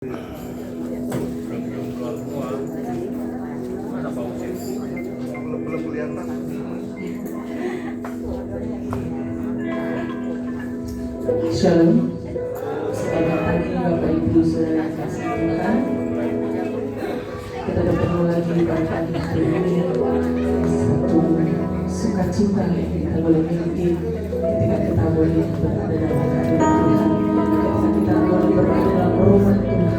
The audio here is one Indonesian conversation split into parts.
Belum kelihatan. Shalom. Selamat pagi Bapak Ibu Saudara kasih Tuhan. Kita bertemu lagi pada pagi hari ini. Satu sukacita yang kita boleh miliki ketika kita boleh berada dalam hadirat Tuhan, ketika kita boleh berada dalam rumah Tuhan.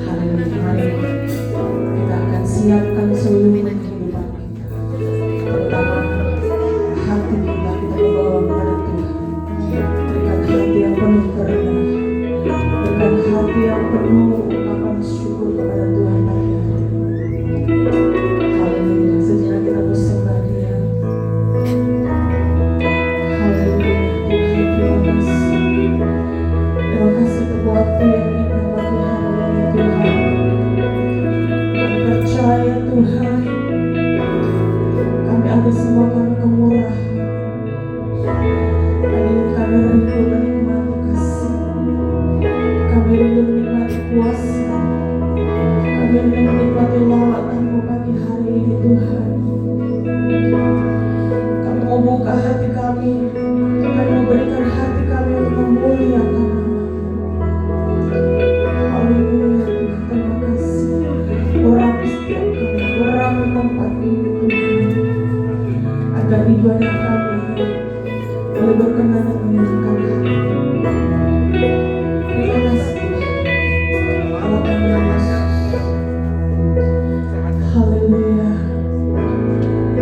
Haleluya. Mari kita akan siapkan seluruh kehidupan kita, pertama hati kita membawa kepada Tuhan dengan hati yang penuh kerendahan, dengan hati yang penuh ungkapan syukur kepada Tuhan pagi hari ini. Haleluya. Sejenak kita bersembah Dia. Haleluya. Tuhan, terima kasih. Terima kasih untuk waktu yang indah pagi hari ini Tuhan. Kami percaya Tuhan, kami ada semua karena kemurahan. Hari ini kami rindu menikmati kasih, kami rindu menikmati kuasa, kami rindu menikmati lawatan-Mu pagi hari ini Tuhan. Kami mau buka hati kami, kami mau berikan hati kami untuk memuliakan nama-Mu. Haleluya Tuhan, terima kasih. Urapi setiap kami, urapi tempat ini Tuhan, agar ibadah kami boleh berkenan dan menyenangkan hati. Terima kasih Allah kami Yesus. Haleluya. Dalam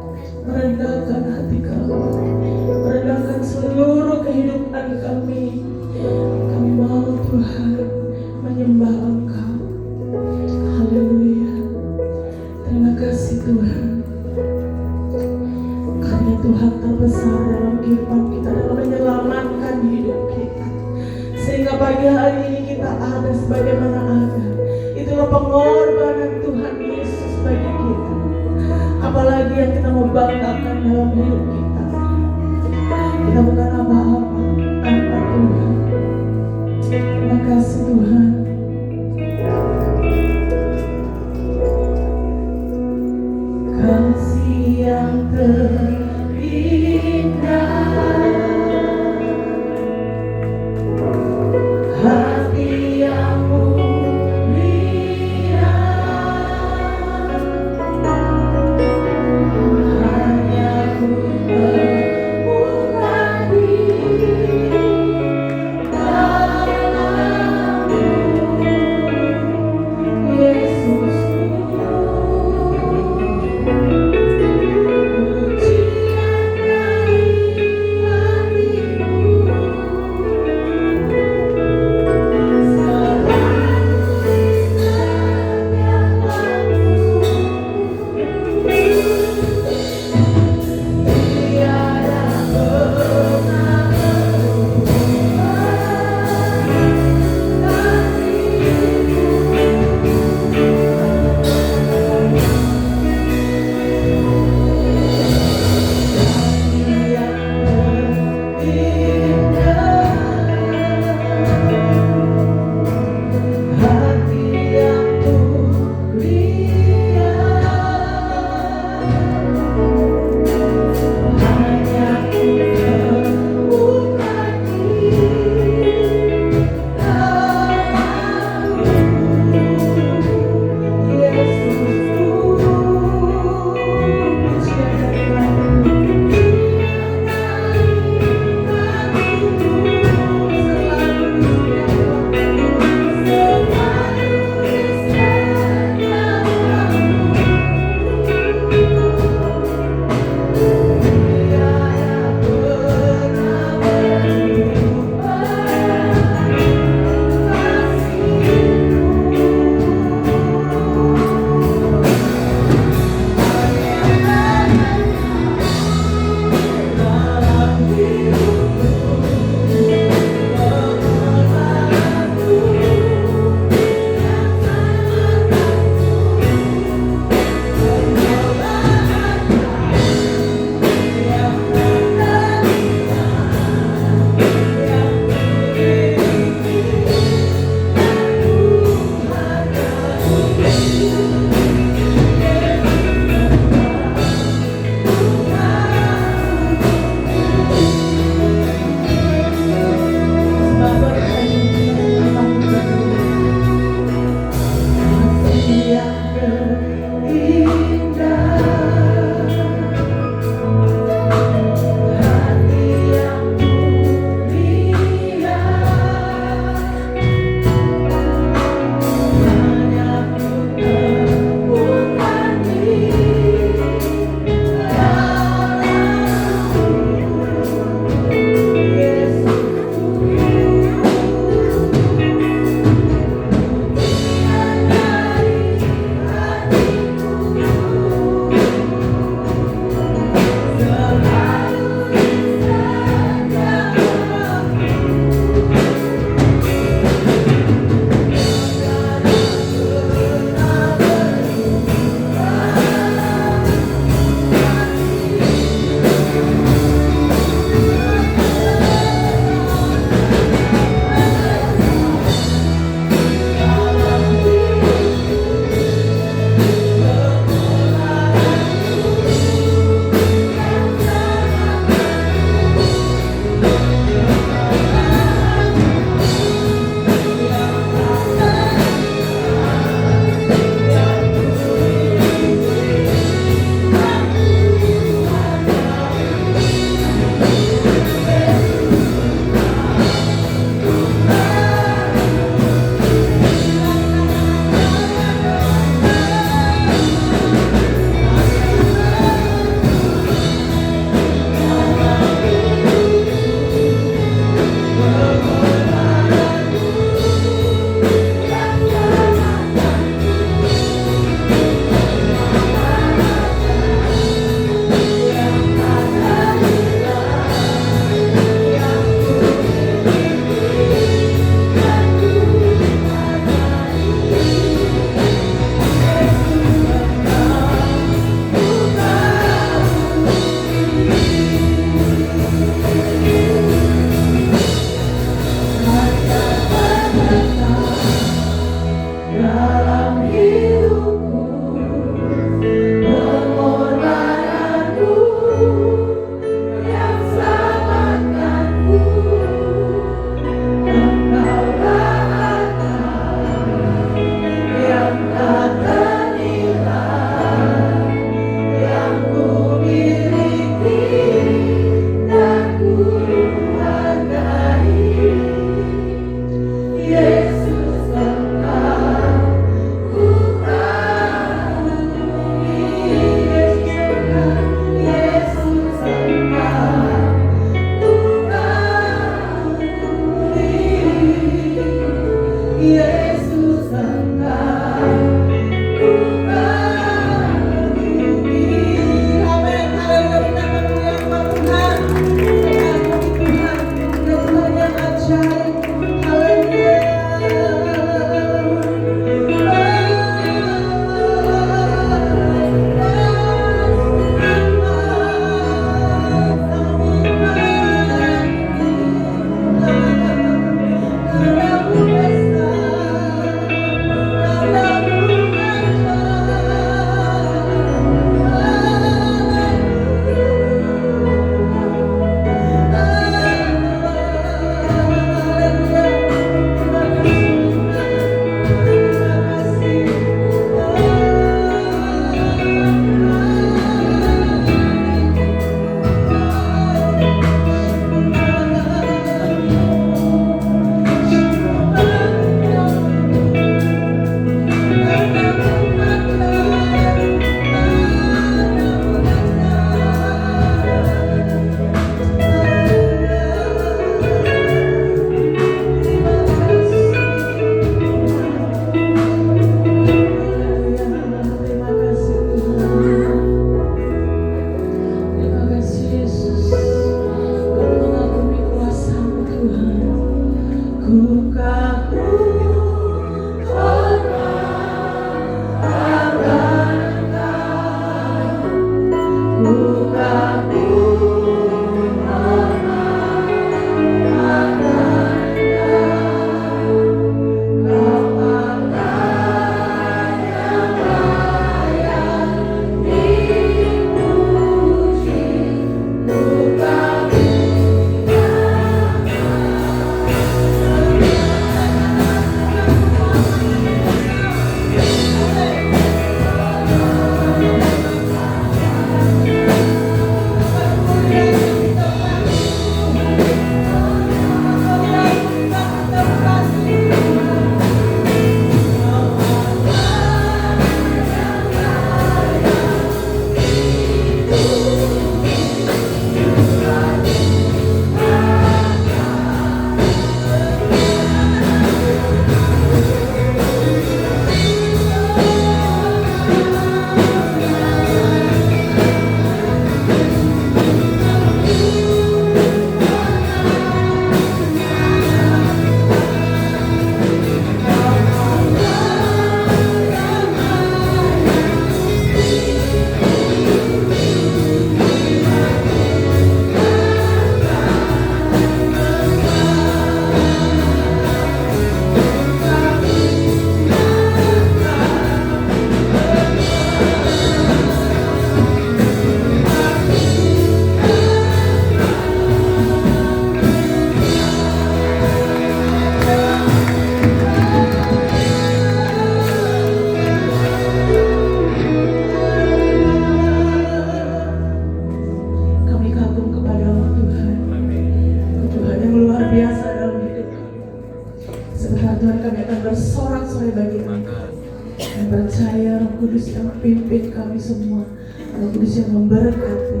yang bersorak-sorai bagi Engkau. Kami percaya Roh Kudus yang pimpin kami semua, Roh Kudus yang memberkati.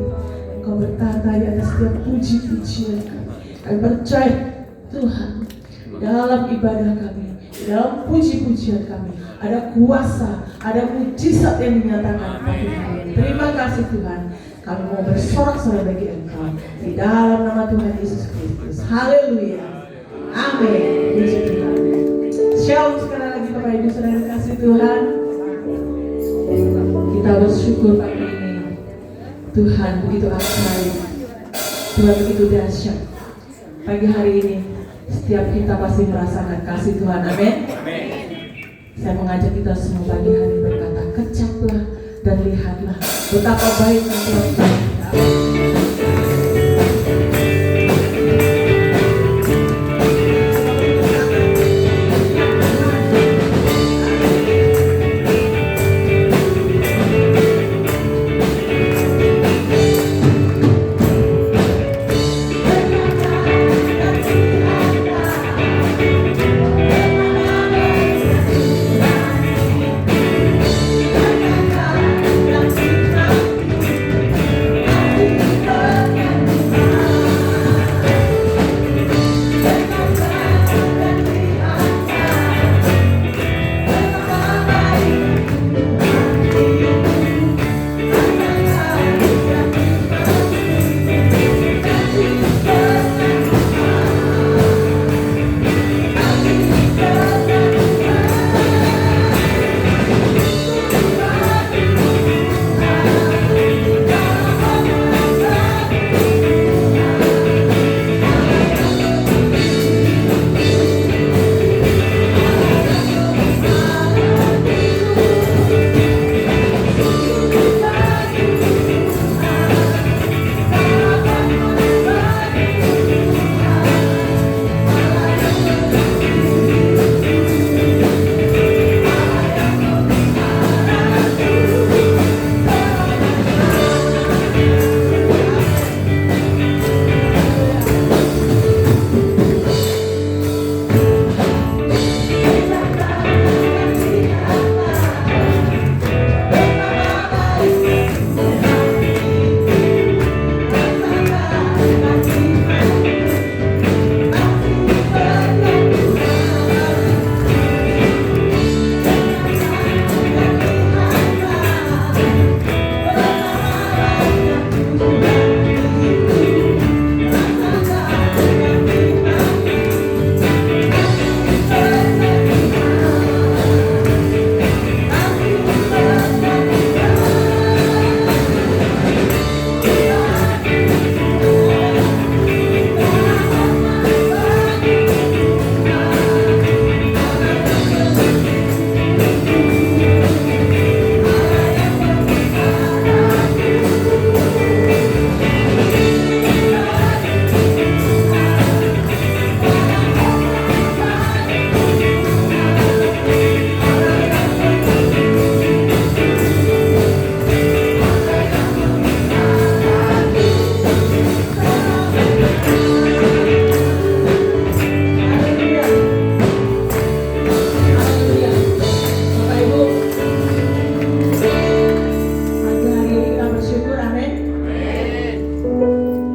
Engkau bertata di atas setiap puji-pujian kami. Kami percaya Tuhan, dalam ibadah kami, dalam puji-pujian kami, ada kuasa, ada mujizat yang dinyatakan pagi hari ini. Terima kasih Tuhan. Kami mau bersorak-sorai bagi Engkau di dalam nama Tuhan Yesus Kristus. Haleluya. Amin. Puji Tuhan. Shalom sekali lagi Bapak Ibu Saudara kasih Tuhan. Kita bersyukur pagi ini. Tuhan begitu ajaib. Tuhan begitu dahsyat. Pagi hari ini setiap kita pasti merasakan kasih Tuhan. Amin. Saya mengajak kita semua pagi hari berkata, kecaplah dan lihatlah betapa baiknya Tuhan kita.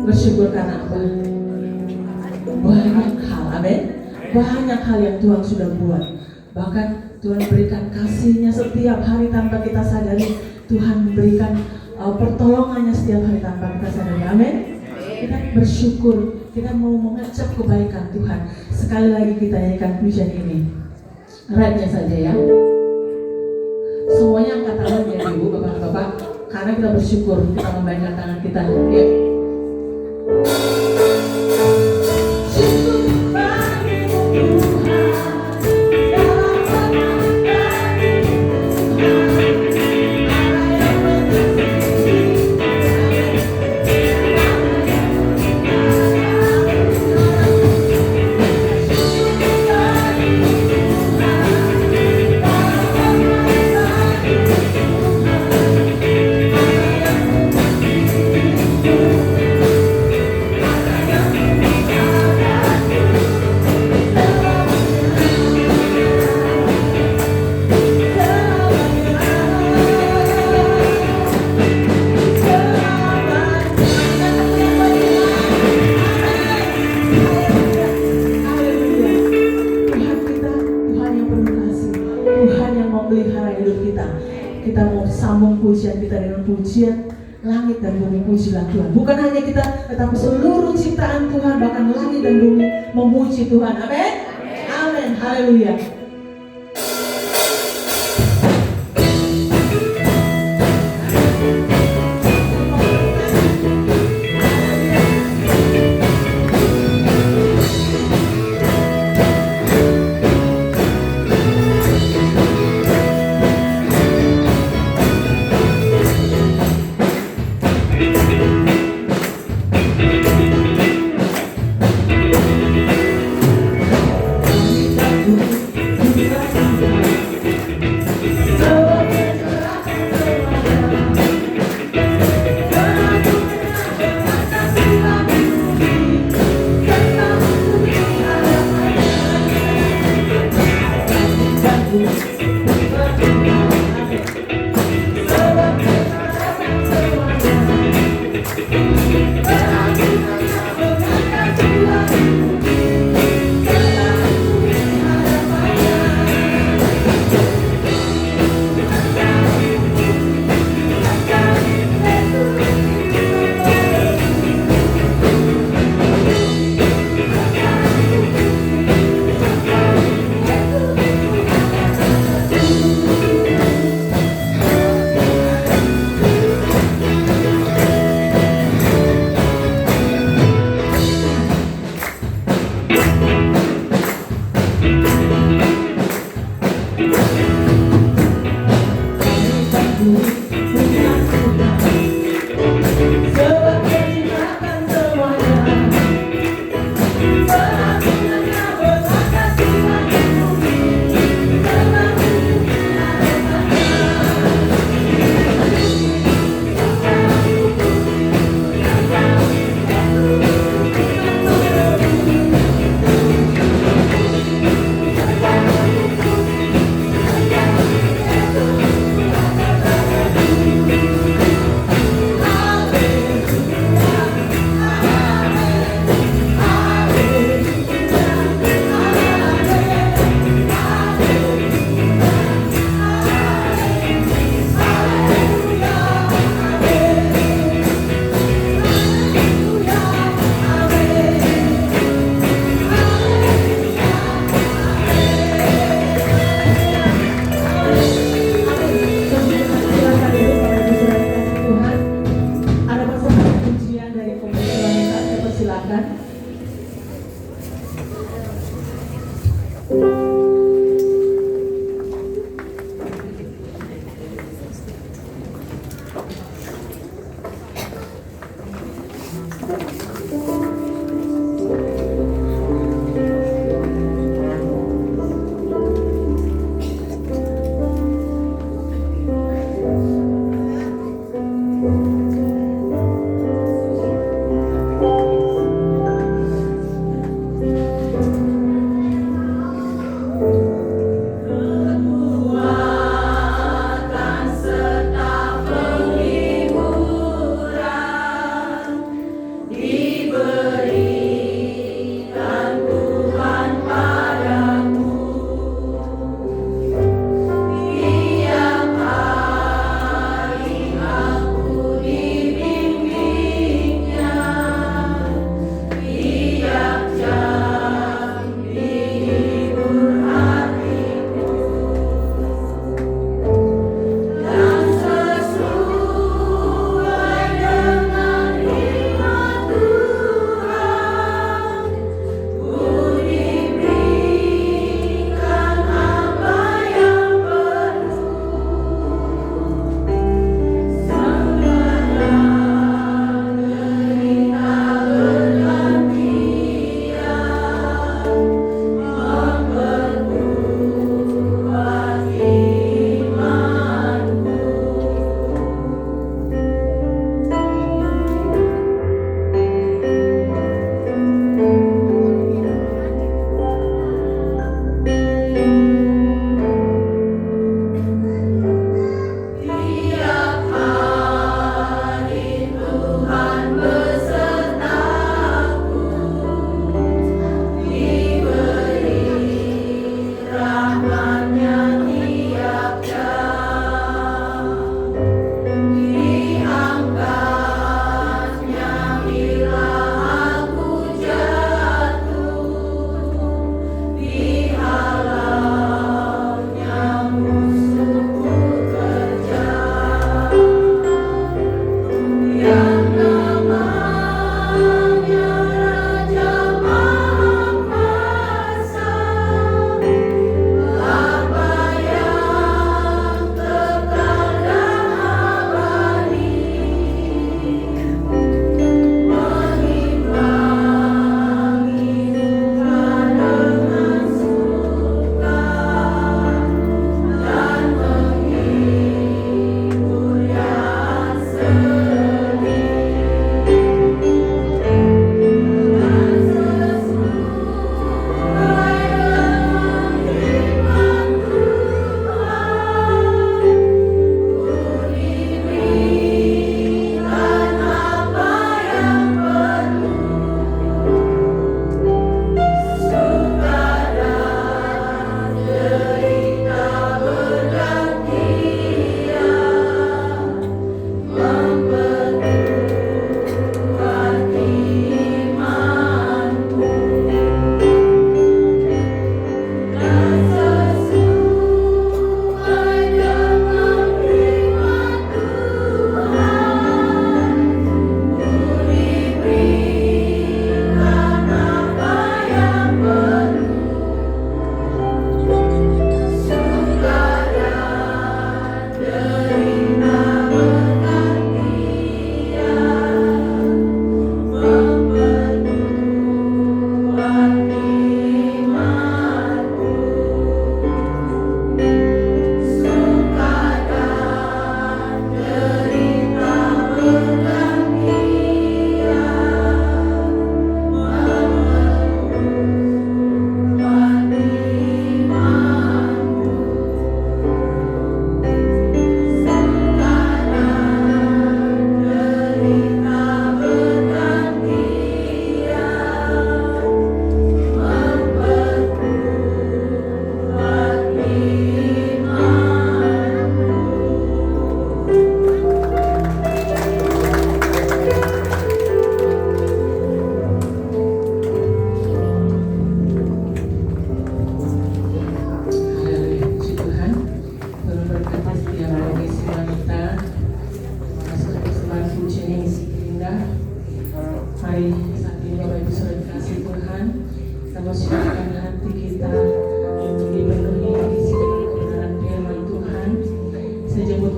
Bersyukur karena apa? Banyak hal, amin. Banyak hal yang Tuhan sudah buat. Bahkan Tuhan berikan kasih-Nya setiap hari tanpa kita sadari. Tuhan berikan pertolongannya setiap hari tanpa kita sadari, amin. Kita bersyukur, kita mau mengecap kebaikan Tuhan. Sekali lagi kita nyanyikan pujian ini. Rapnya saja ya. Semuanya angkat tangan ya Ibu, Bapak-bapak. Karena kita bersyukur, kita membaikkan tangan kita. Ya. memelihara hidup kita. Kita mau sambung pujian kita dengan pujian langit dan bumi, pujilah Tuhan. Bukan hanya kita, tetapi seluruh ciptaan Tuhan, bahkan langit dan bumi memuji Tuhan. Amin. Amin. Haleluya.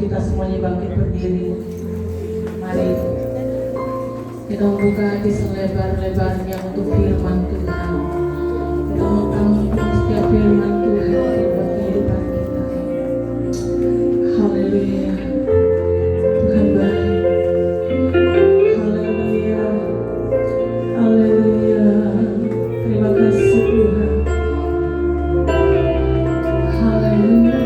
kita semuanya bangkit berdiri. Mari kita membuka hati selebar-lebarnya untuk firman Tuhan. Kita mengampuni setiap firman Tuhan buat kehidupan kita. Haleluya. Tuhan baik. Haleluya. Haleluya. Terima kasih Tuhan. Haleluya.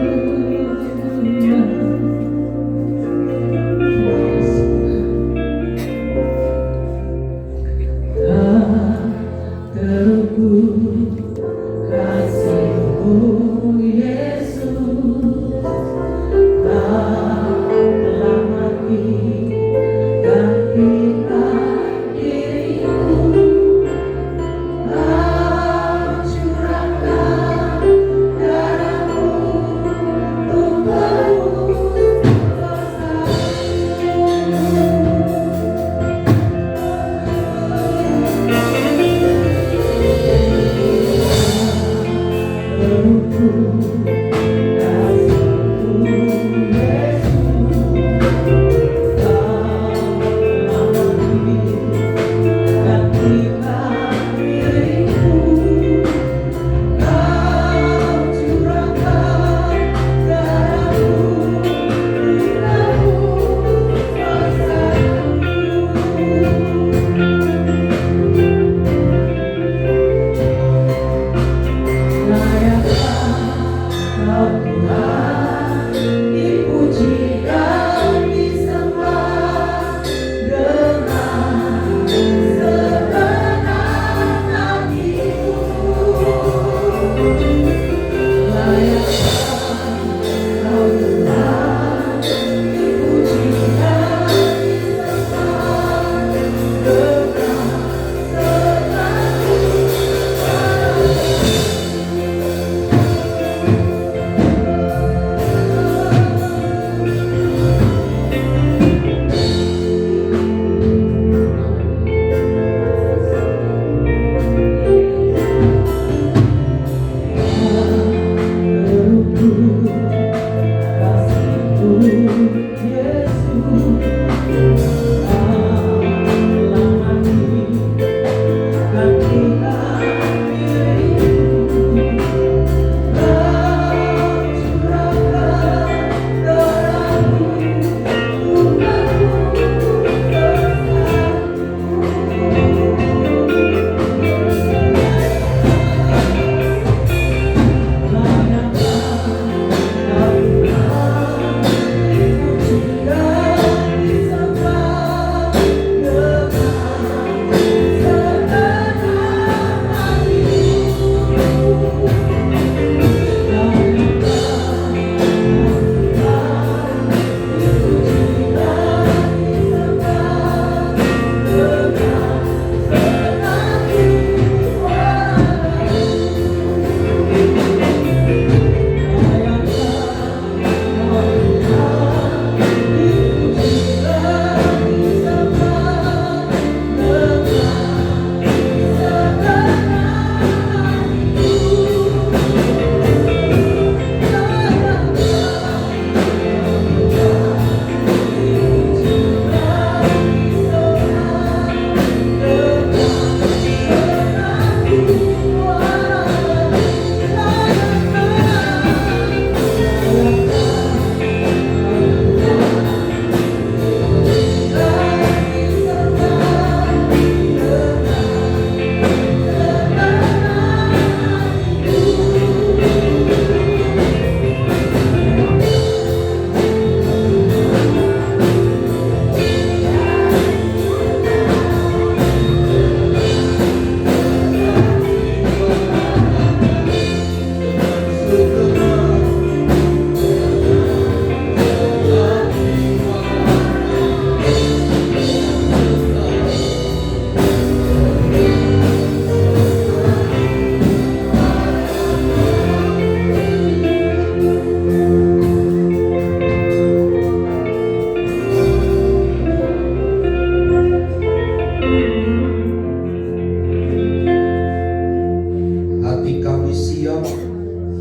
siap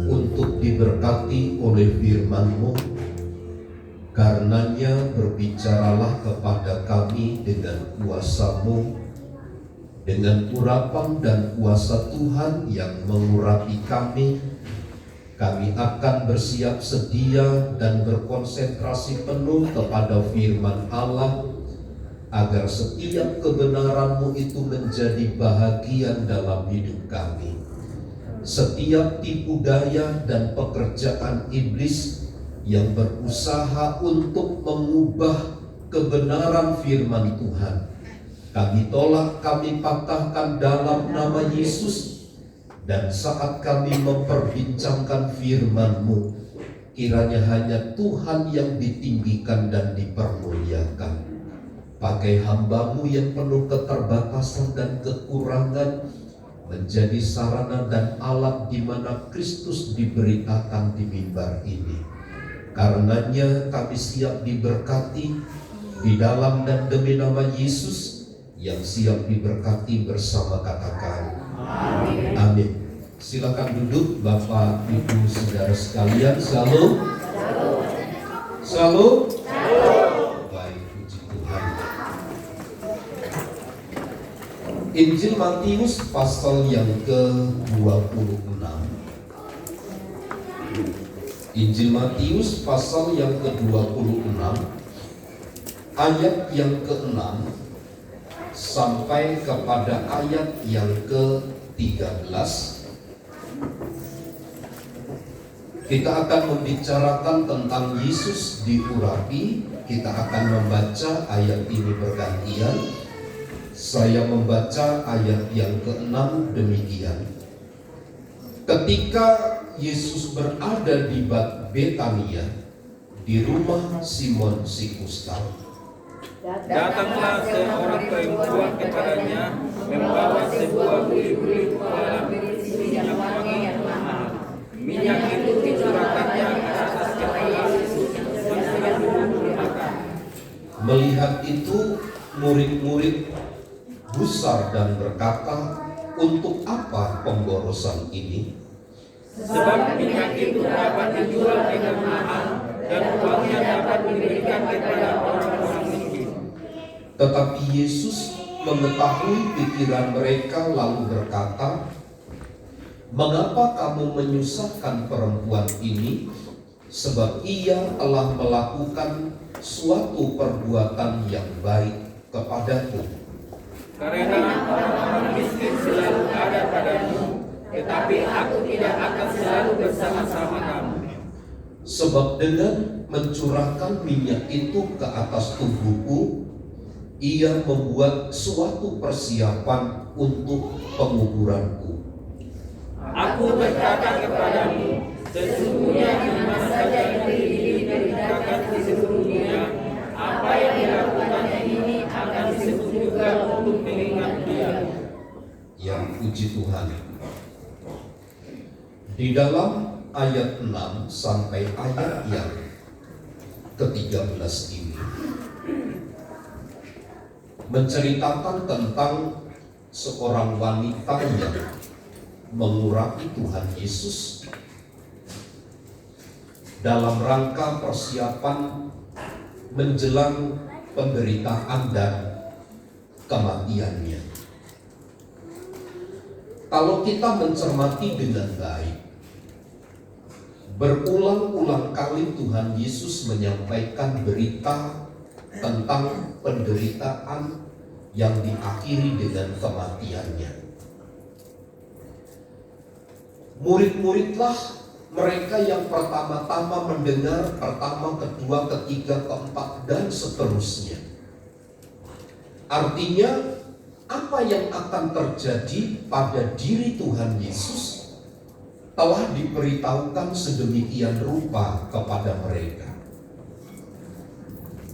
untuk diberkati oleh firman-Mu. Karenanya berbicaralah kepada kami dengan kuasa-Mu, dengan urapan dan kuasa Tuhan yang mengurapi kami. Kami akan bersiap sedia dan berkonsentrasi penuh kepada firman Allah, agar setiap kebenaran-Mu itu menjadi bahagian dalam hidup kami. Setiap tipu daya dan pekerjaan iblis yang berusaha untuk mengubah kebenaran firman Tuhan, kami tolak, kami patahkan dalam nama Yesus. Dan saat kami memperbincangkan firman-Mu, kiranya hanya Tuhan yang ditinggikan dan dipermuliakan. Pakai hamba-Mu yang penuh keterbatasan dan kekurangan, menjadi sarana dan alat di mana Kristus diberitakan di mimbar ini. Karenanya kami siap diberkati di dalam dan demi nama Yesus yang siap diberkati bersama, katakan amin. Amin. Silakan duduk Bapak Ibu Saudara sekalian. Shalom. Shalom. Baik, puji Tuhan. Injil Matius pasal yang ke-26. Injil Matius pasal yang ke-26, ayat yang ke-6 sampai kepada ayat yang ke-13. Kita akan membicarakan tentang Yesus diurapi. Kita akan membaca ayat ini bergantian. Saya membaca ayat yang ke-6 demikian. Ketika Yesus berada di Betania, di rumah Simon si kusta, datanglah seorang perempuan kepadanya, membawa sebuah buli-buli kolam berisi minyak wangi yang mahal. Minyak itu dicurahkannya ke atas kepala Yesus yang sedang duduk makan. Melihat itu, murid-murid gusar dan berkata, untuk apa pemborosan ini? Sebab minyak itu dapat dijual dengan mahal dan uangnya dapat diberikan kepada orang-orang miskin. Tetapi Yesus mengetahui pikiran mereka lalu berkata, mengapa kamu menyusahkan perempuan ini? Sebab ia telah melakukan suatu perbuatan yang baik kepadaku. Karena orang-orang miskin selalu ada padamu, tetapi aku tidak akan selalu bersama-sama kamu. Sebab dengan mencurahkan minyak itu ke atas tubuhku, ia membuat suatu persiapan untuk penguburanku. Aku berkata kepadamu, sesungguhnya di mana saja negeri ini diberitakan di seluruh dunia, apa yang dilakukannya ini akan disebut juga untuk mengingat dia. Yang puji Tuhan. Di dalam ayat 6 sampai ayat yang ke-13 ini menceritakan tentang seorang wanita yang mengurapi Tuhan Yesus dalam rangka persiapan menjelang penderitaan dan kematiannya. Kalau kita mencermati dengan baik, berulang-ulang kali Tuhan Yesus menyampaikan berita tentang penderitaan yang diakhiri dengan kematiannya. Murid-muridlah mereka yang pertama-tama mendengar, pertama, kedua, ketiga, keempat, dan seterusnya. Artinya, apa yang akan terjadi pada diri Tuhan Yesus telah diberitahukan sedemikian rupa kepada mereka.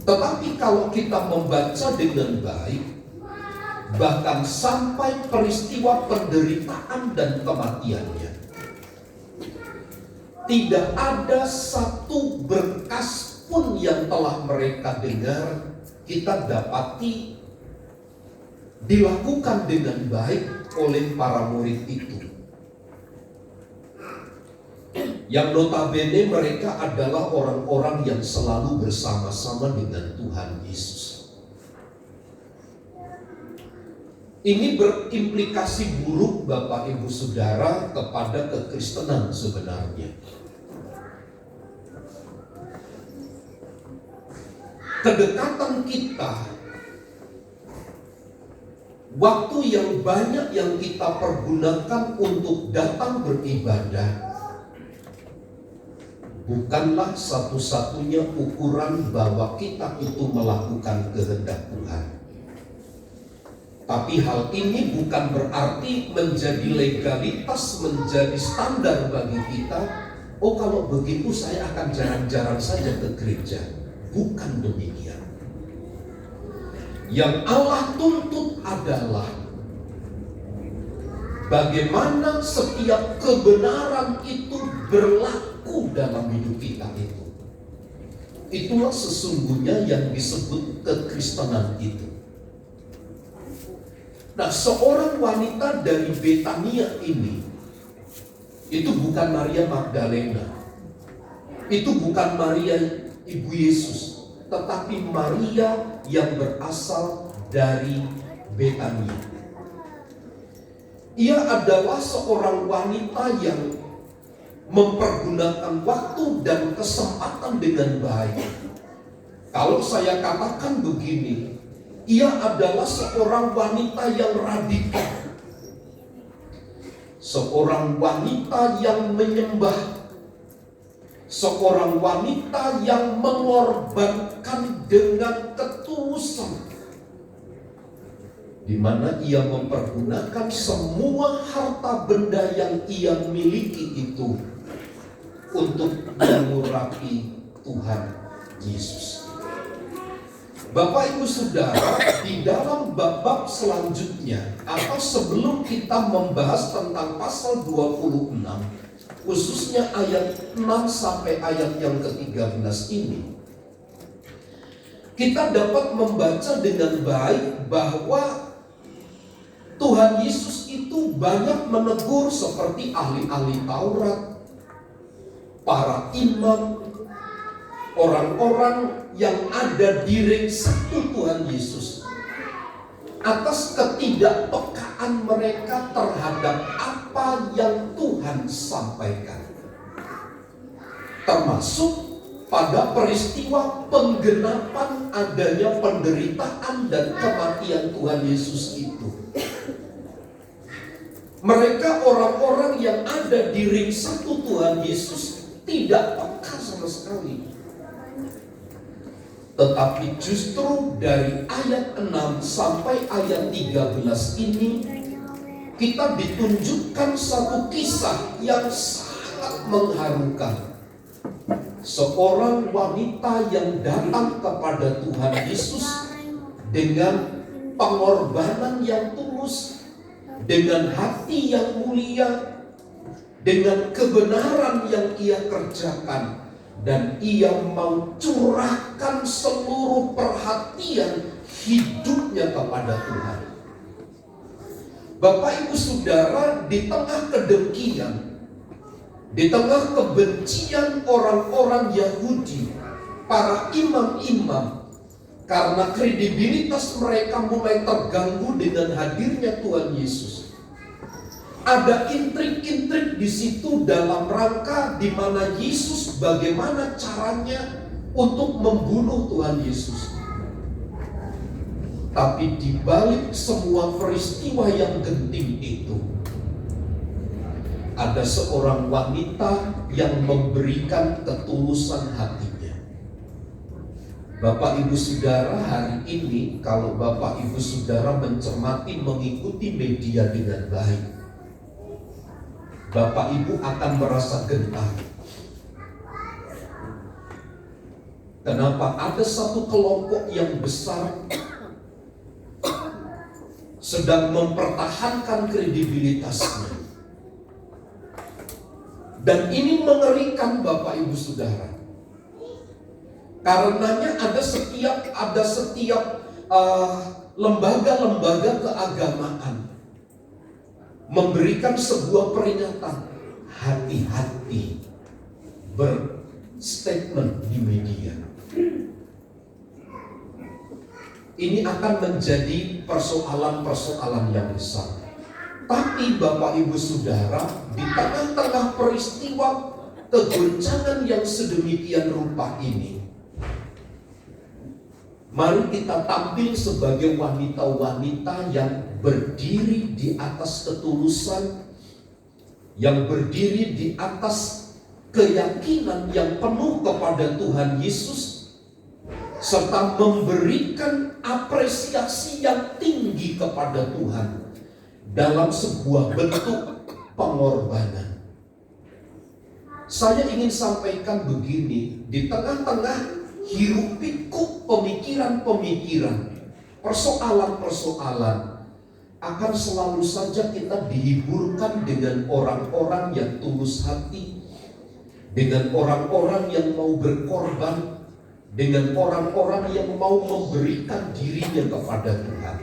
Tetapi kalau kita membaca dengan baik, bahkan sampai peristiwa penderitaan dan kematiannya, tidak ada satu berkas pun yang telah mereka dengar kita dapati dilakukan dengan baik oleh para murid itu. yang notabene mereka adalah orang-orang yang selalu bersama-sama dengan Tuhan Yesus. Ini berimplikasi buruk Bapak Ibu Saudara kepada kekristenan sebenarnya. Kedekatan kita, waktu yang banyak yang kita pergunakan untuk datang beribadah, bukanlah satu-satunya ukuran bahwa kita itu melakukan kehendak Tuhan. Tapi hal ini bukan berarti menjadi legalitas, menjadi standar bagi kita. Oh, kalau begitu saya akan jarang-jarang saja ke gereja. Bukan demikian. Yang Allah tuntut adalah bagaimana setiap kebenaran itu berlaku dalam hidup kita itu. Itulah sesungguhnya yang disebut kekristenan itu. Nah, seorang wanita dari Betania ini, itu bukan Maria Magdalena, itu bukan Maria Ibu Yesus, tetapi Maria yang berasal dari Betania. Ia adalah seorang wanita yang mempergunakan waktu dan kesempatan dengan baik. Kalau saya katakan begini, ia adalah seorang wanita yang radikal, seorang wanita yang menyembah, seorang wanita yang mengorbankan dengan ketulusan, di mana ia mempergunakan semua harta benda yang ia miliki itu untuk mengurapi Tuhan Yesus. Bapak Ibu Saudara, di dalam bab selanjutnya atau sebelum kita membahas tentang pasal 26, khususnya ayat 6 sampai ayat yang ke-13 ini, kita dapat membaca dengan baik bahwa Tuhan Yesus itu banyak menegur seperti ahli-ahli Taurat, para imam, orang-orang yang ada di ring satu Tuhan Yesus, atas ketidakpekaan mereka terhadap apa yang Tuhan sampaikan, termasuk pada peristiwa penggenapan adanya penderitaan dan kematian Tuhan Yesus itu. Mereka orang-orang yang ada di ring satu Tuhan Yesus tidak peka sama sekali. Tetapi justru dari ayat 6 sampai ayat 13 ini, kita ditunjukkan satu kisah yang sangat mengharukan. Seorang wanita yang datang kepada Tuhan Yesus dengan pengorbanan yang tulus, dengan hati yang mulia, dengan kebenaran yang ia kerjakan, dan ia mau curahkan seluruh perhatian hidupnya kepada Tuhan. Bapak Ibu Saudara, di tengah kedengkian, di tengah kebencian orang-orang Yahudi, para imam-imam, karena kredibilitas mereka mulai terganggu dengan hadirnya Tuhan Yesus, ada intrik-intrik di situ dalam rangka di mana Yesus bagaimana caranya untuk membunuh Tuhan Yesus. Tapi di balik semua peristiwa yang genting itu, ada seorang wanita yang memberikan ketulusan hatinya. Bapak Ibu Saudara, hari ini kalau Bapak Ibu Saudara mencermati, mengikuti media dengan baik, Bapak Ibu akan merasa gentar. Kenapa? Ada satu kelompok yang besar sedang mempertahankan kredibilitasnya. Dan ini mengerikan Bapak Ibu Saudara. Karenanya ada setiap lembaga-lembaga keagamaan memberikan sebuah peringatan, hati-hati berstatement di media. Ini akan menjadi persoalan-persoalan yang besar. Tapi Bapak Ibu Saudara, di tengah-tengah peristiwa kegoncangan yang sedemikian rupa ini, mari kita tampil sebagai wanita-wanita yang berdiri di atas ketulusan, yang berdiri di atas keyakinan yang penuh kepada Tuhan Yesus, serta memberikan apresiasi yang tinggi kepada Tuhan dalam sebuah bentuk pengorbanan. Saya ingin sampaikan begini, di tengah-tengah hiruk pikuk pemikiran-pemikiran, persoalan-persoalan, akan selalu saja kita dihiburkan dengan orang-orang yang tulus hati, dengan orang-orang yang mau berkorban, dengan orang-orang yang mau memberikan dirinya kepada Tuhan.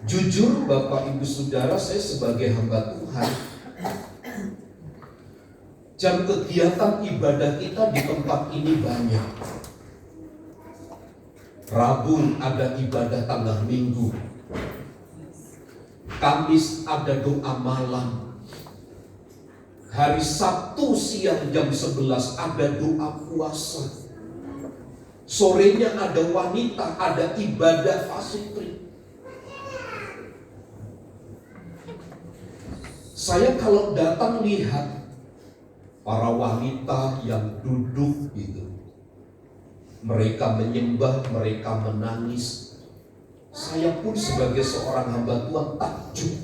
Jujur Bapak Ibu Saudara, saya sebagai hamba Tuhan, jam kegiatan ibadah kita di tempat ini banyak. Rabu ada ibadah tengah minggu, Kamis ada doa malam, hari Sabtu siang jam 11 ada doa puasa, sorenya ada wanita, ada ibadah fasitri. Saya kalau datang lihat para wanita yang duduk itu, mereka menyembah, mereka menangis. Saya pun sebagai seorang hamba Tuhan takjub.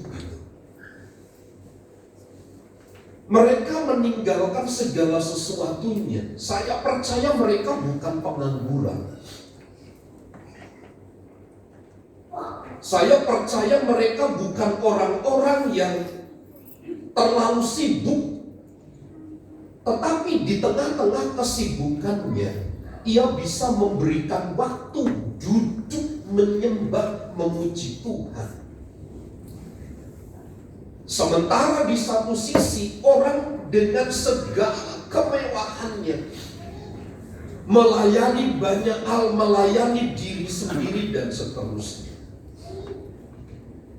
Mereka meninggalkan segala sesuatunya. Saya percaya mereka bukan pengangguran. Saya percaya mereka bukan orang-orang yang terlalu sibuk. Tetapi di tengah-tengah kesibukannya, ia bisa memberikan waktu duduk menyembah, memuji Tuhan. Sementara di satu sisi orang dengan segala kemewahannya melayani banyak hal, melayani diri sendiri dan seterusnya.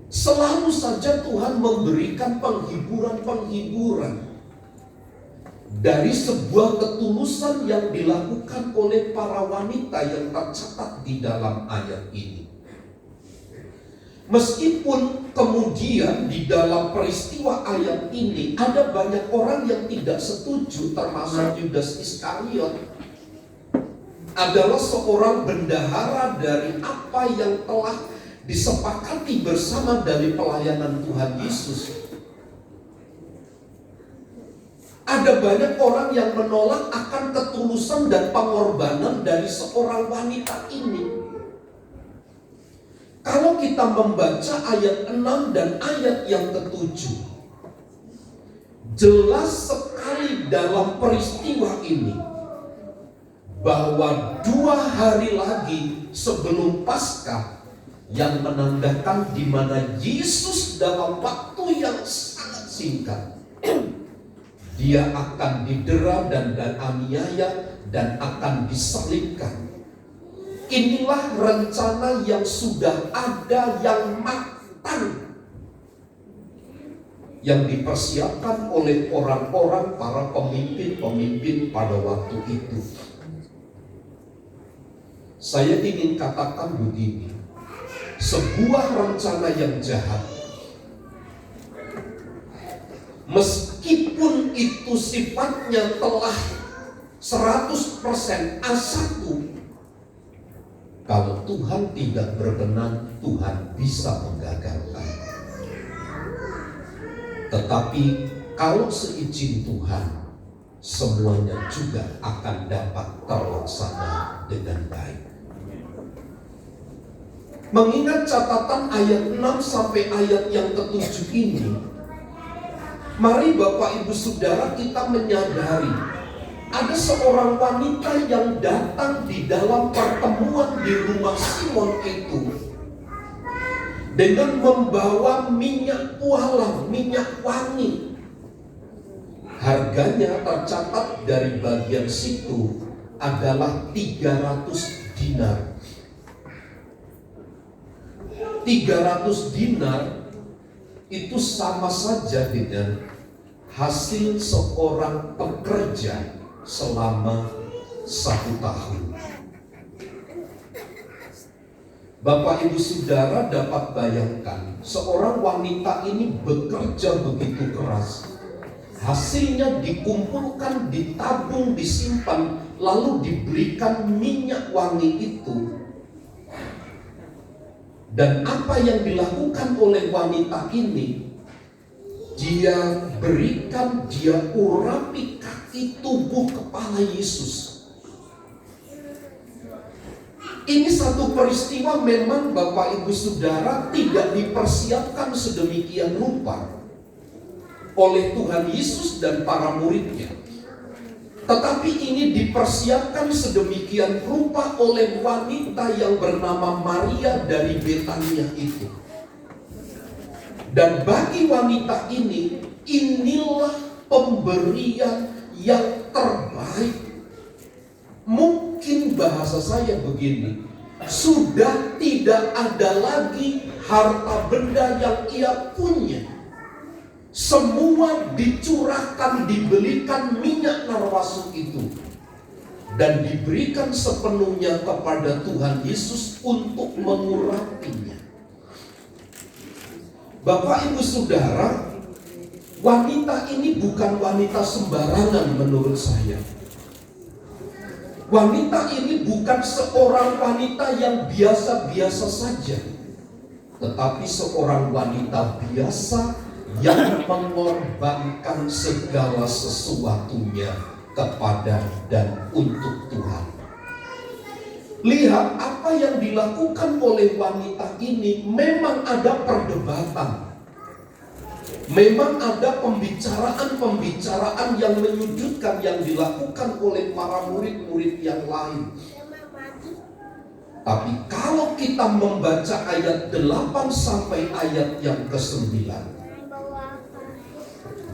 Selalu saja Tuhan memberikan penghiburan-penghiburan dari sebuah ketulusan yang dilakukan oleh para wanita yang tercatat di dalam ayat ini. Meskipun kemudian di dalam peristiwa ayat ini ada banyak orang yang tidak setuju, termasuk Yudas Iskariot, adalah seorang bendahara dari apa yang telah disepakati bersama dari pelayanan Tuhan Yesus. Ada banyak orang yang menolak akan ketulusan dan pengorbanan dari seorang wanita ini. Kalau kita membaca ayat 6 dan ayat yang ke-7, jelas sekali dalam peristiwa ini bahwa 2 hari lagi sebelum Paskah, yang menandakan di mana Yesus dalam waktu yang sangat singkat dia akan didera dan aniaya dan akan disalibkan. Inilah rencana yang sudah ada, yang matang, yang dipersiapkan oleh orang-orang para pemimpin-pemimpin pada waktu itu. Saya ingin katakan begini, sebuah rencana yang jahat, meskipun itu sifatnya telah 100% A1, kalau Tuhan tidak berkenan, Tuhan bisa menggagalkan. Tetapi kalau seizin Tuhan, semuanya juga akan dapat terlaksana dengan baik. Mengingat catatan ayat 6 sampai ayat yang ke-7 ini, mari Bapak Ibu Saudara kita menyadari ada seorang wanita yang datang di dalam pertemuan di rumah Simon itu dengan membawa minyak pualam, minyak wangi. Harganya tercatat dari bagian situ adalah 300 dinar. 300 dinar itu sama saja dengan hasil seorang pekerja selama 1 tahun. Bapak Ibu Saudara dapat bayangkan, seorang wanita ini bekerja begitu keras. Hasilnya dikumpulkan, ditabung, disimpan, lalu diberikan minyak wangi itu. Dan apa yang dilakukan oleh wanita ini, dia berikan, dia urapi kaki tubuh kepala Yesus. Ini satu peristiwa memang Bapak Ibu Saudara tidak dipersiapkan sedemikian rupa oleh Tuhan Yesus dan para muridnya. Tetapi ini dipersiapkan sedemikian rupa oleh wanita yang bernama Maria dari Betania itu. Dan bagi wanita ini, inilah pemberian yang terbaik. Mungkin bahasa saya begini, sudah tidak ada lagi harta benda yang ia punya. Semua dicurahkan, dibelikan minyak narwastu itu, dan diberikan sepenuhnya kepada Tuhan Yesus untuk mengurapinya. Bapak Ibu Saudara, wanita ini bukan wanita sembarangan menurut saya. Wanita ini bukan seorang wanita yang biasa-biasa saja, tetapi seorang wanita biasa yang mengorbankan segala sesuatunya kepada dan untuk Tuhan. Lihat apa yang dilakukan oleh wanita ini. Memang ada perdebatan, memang ada pembicaraan-pembicaraan yang menyudutkan yang dilakukan oleh para murid-murid yang lain. Tapi kalau kita membaca ayat 8 sampai ayat yang ke-9,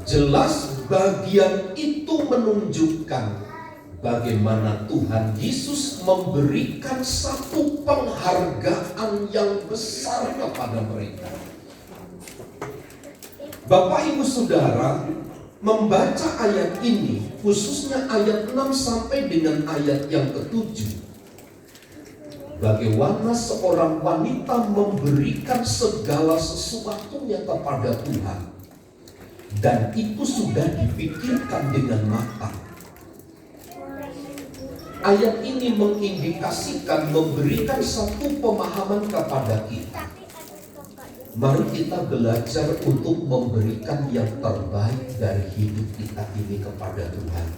jelas bagian itu menunjukkan bagaimana Tuhan Yesus memberikan satu penghargaan yang besar kepada mereka. Bapak Ibu Saudara, membaca ayat ini, khususnya ayat 6 sampai dengan ayat yang ke-7, bagaimana seorang wanita memberikan segala sesuatunya kepada Tuhan, dan itu sudah dipikirkan dengan matang. Ayat ini mengindikasikan, memberikan satu pemahaman kepada kita. Mari kita belajar untuk memberikan yang terbaik dari hidup kita ini kepada Tuhan.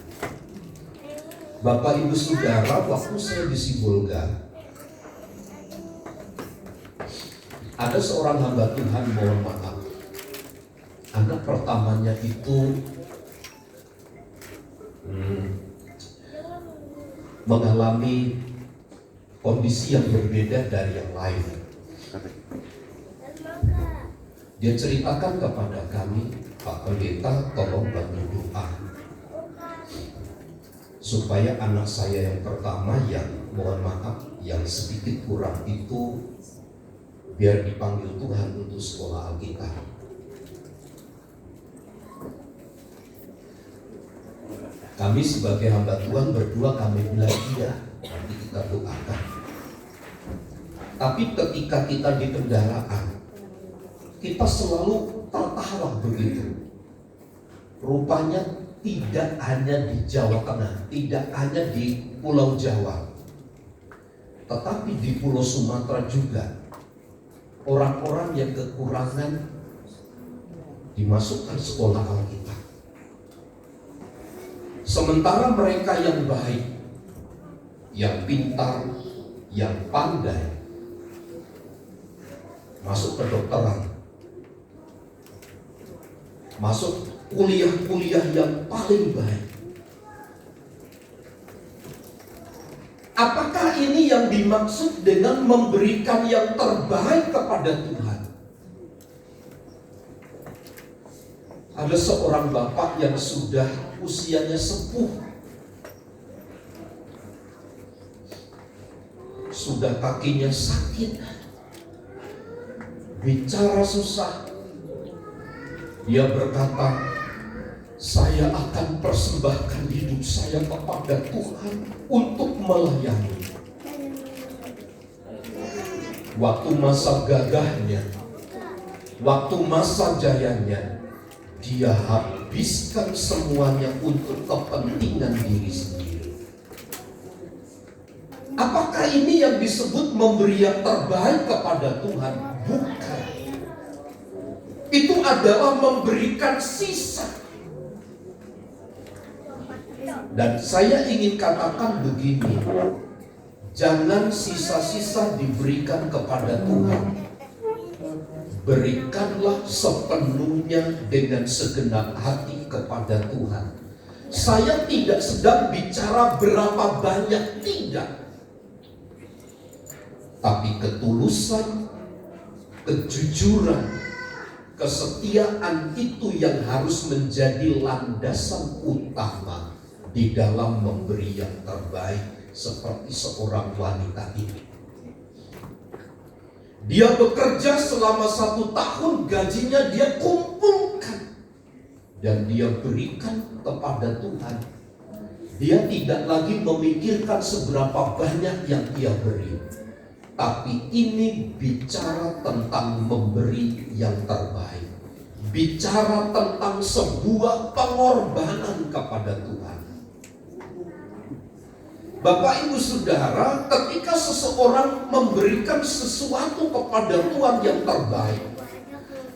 Bapak Ibu Saudara, waktu saya di Sibolga, ada seorang hamba Tuhan, mohon maaf, anak pertamanya itu mengalami kondisi yang berbeda dari yang lain. Dia ceritakan kepada kami, Pak Pendeta, tolong bantu doa supaya anak saya yang pertama, yang mohon maaf, yang sedikit kurang itu, biar dipanggil Tuhan untuk sekolah Alkitab. Kami sebagai hamba Tuhan berdua, kami bilang iya, nanti kita doakan. Tapi ketika kita di kendaraan, kita selalu tertawa begitu. Rupanya tidak hanya di Jawa Tengah, tidak hanya di Pulau Jawa, tetapi di Pulau Sumatera juga, orang-orang yang kekurangan dimasukkan sekolah Alkitab. Sementara mereka yang baik, yang pintar, yang pandai, masuk kedokteran, masuk kuliah-kuliah yang paling baik. Apakah ini yang dimaksud dengan memberikan yang terbaik kepada Tuhan? Ada seorang bapak yang sudah usianya sepuh, sudah kakinya sakit, bicara susah. Dia berkata, saya akan persembahkan hidup saya kepada Tuhan untuk melayani. Waktu masa gagahnya, waktu masa jayanya, dia habiskan semuanya untuk kepentingan diri sendiri. Apakah ini yang disebut memberi yang terbaik kepada Tuhan? Bukan. Itu adalah memberikan sisa. Dan saya ingin katakan begini, jangan sisa-sisa diberikan kepada Tuhan. Berikanlah sepenuhnya dengan segenap hati kepada Tuhan. Saya tidak sedang bicara berapa banyak, tidak. Tapi ketulusan, kejujuran, kesetiaan itu yang harus menjadi landasan utama di dalam memberi yang terbaik, seperti seorang wanita ini. Dia bekerja selama 1 tahun, gajinya dia kumpulkan dan dia berikan kepada Tuhan. Dia tidak lagi memikirkan seberapa banyak yang dia beri, tapi ini bicara tentang memberi yang terbaik, bicara tentang sebuah pengorbanan kepada Tuhan. Bapak Ibu Saudara, ketika seseorang memberikan sesuatu kepada Tuhan yang terbaik,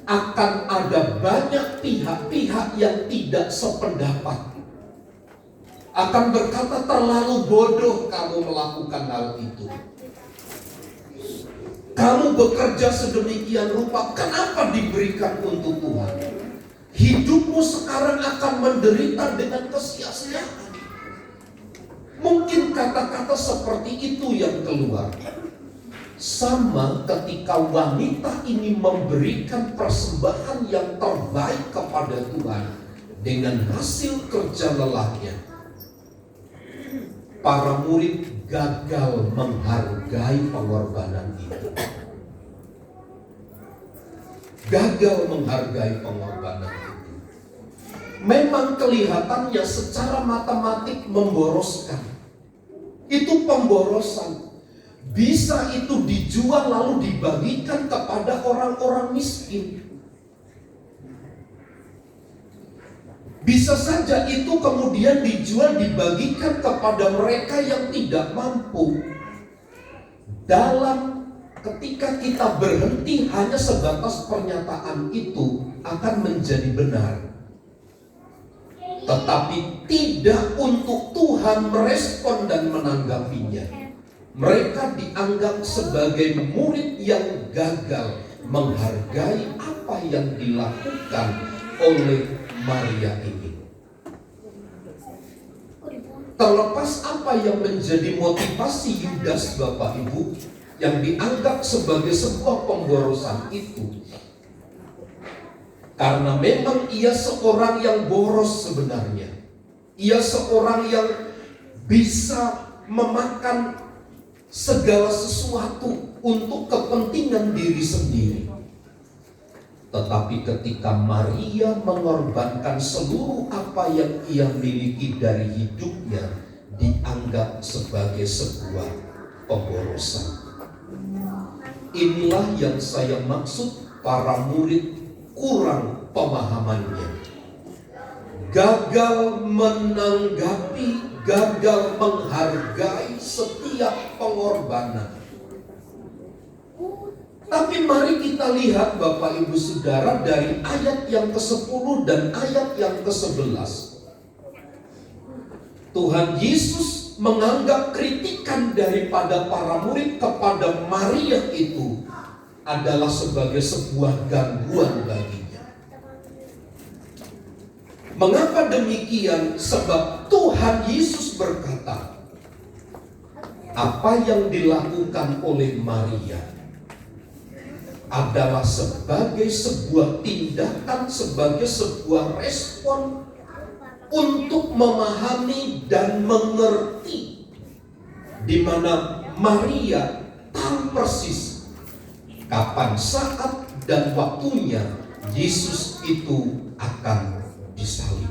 akan ada banyak pihak-pihak yang tidak sependapat. Akan berkata, terlalu bodoh kamu melakukan hal itu. Kamu bekerja sedemikian rupa, kenapa diberikan untuk Tuhan? Hidupmu sekarang akan menderita dengan kesia-siaan. Mungkin kata-kata seperti itu yang keluar. Sama ketika wanita ini memberikan persembahan yang terbaik kepada Tuhan dengan hasil kerja lelahnya, para murid gagal menghargai pengorbanan itu. Gagal menghargai pengorbanan itu. Memang kelihatannya secara matematik memboroskan. Itu pemborosan. Bisa itu dijual lalu dibagikan kepada orang-orang miskin. Bisa saja itu kemudian dijual dibagikan kepada mereka yang tidak mampu. Ketika kita berhenti hanya sebatas pernyataan itu akan menjadi benar. Tetapi tidak untuk Tuhan merespon dan menanggapinya. Mereka dianggap sebagai murid yang gagal menghargai apa yang dilakukan oleh Maria ini. Terlepas apa yang menjadi motivasi Yudas, Bapak Ibu, yang dianggap sebagai sebuah pemborosan itu, karena memang ia seorang yang boros sebenarnya. Ia seorang yang bisa memakan segala sesuatu untuk kepentingan diri sendiri. Tetapi ketika Maria mengorbankan seluruh apa yang ia miliki dari hidupnya, dianggap sebagai sebuah pemborosan. Inilah yang saya maksud para murid kurang pemahamannya. Gagal menanggapi, gagal menghargai setiap pengorbanan. Tapi mari kita lihat Bapak Ibu Saudara dari ayat yang ke-10 dan ayat yang ke-11. Tuhan Yesus menganggap kritikan daripada para murid kepada Maria itu adalah sebagai sebuah gangguan baginya. Mengapa demikian? Sebab Tuhan Yesus berkata, apa yang dilakukan oleh Maria adalah sebagai sebuah tindakan, sebagai sebuah respon untuk memahami dan mengerti, di mana Maria tahu persis kapan saat dan waktunya Yesus itu akan disalib.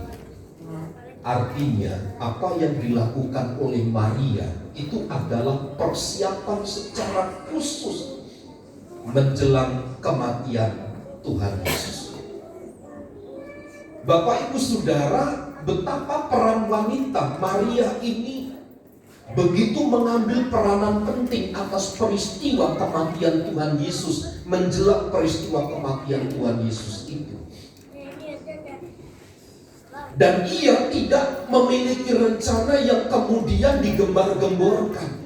Artinya apa yang dilakukan oleh Maria itu adalah persiapan secara khusus menjelang kematian Tuhan Yesus. Bapak Ibu Saudara, betapa peran wanita Maria ini begitu mengambil peranan penting atas peristiwa kematian Tuhan Yesus, menjelang peristiwa kematian Tuhan Yesus itu. Dan ia tidak memiliki rencana yang kemudian digembar-gemborkan,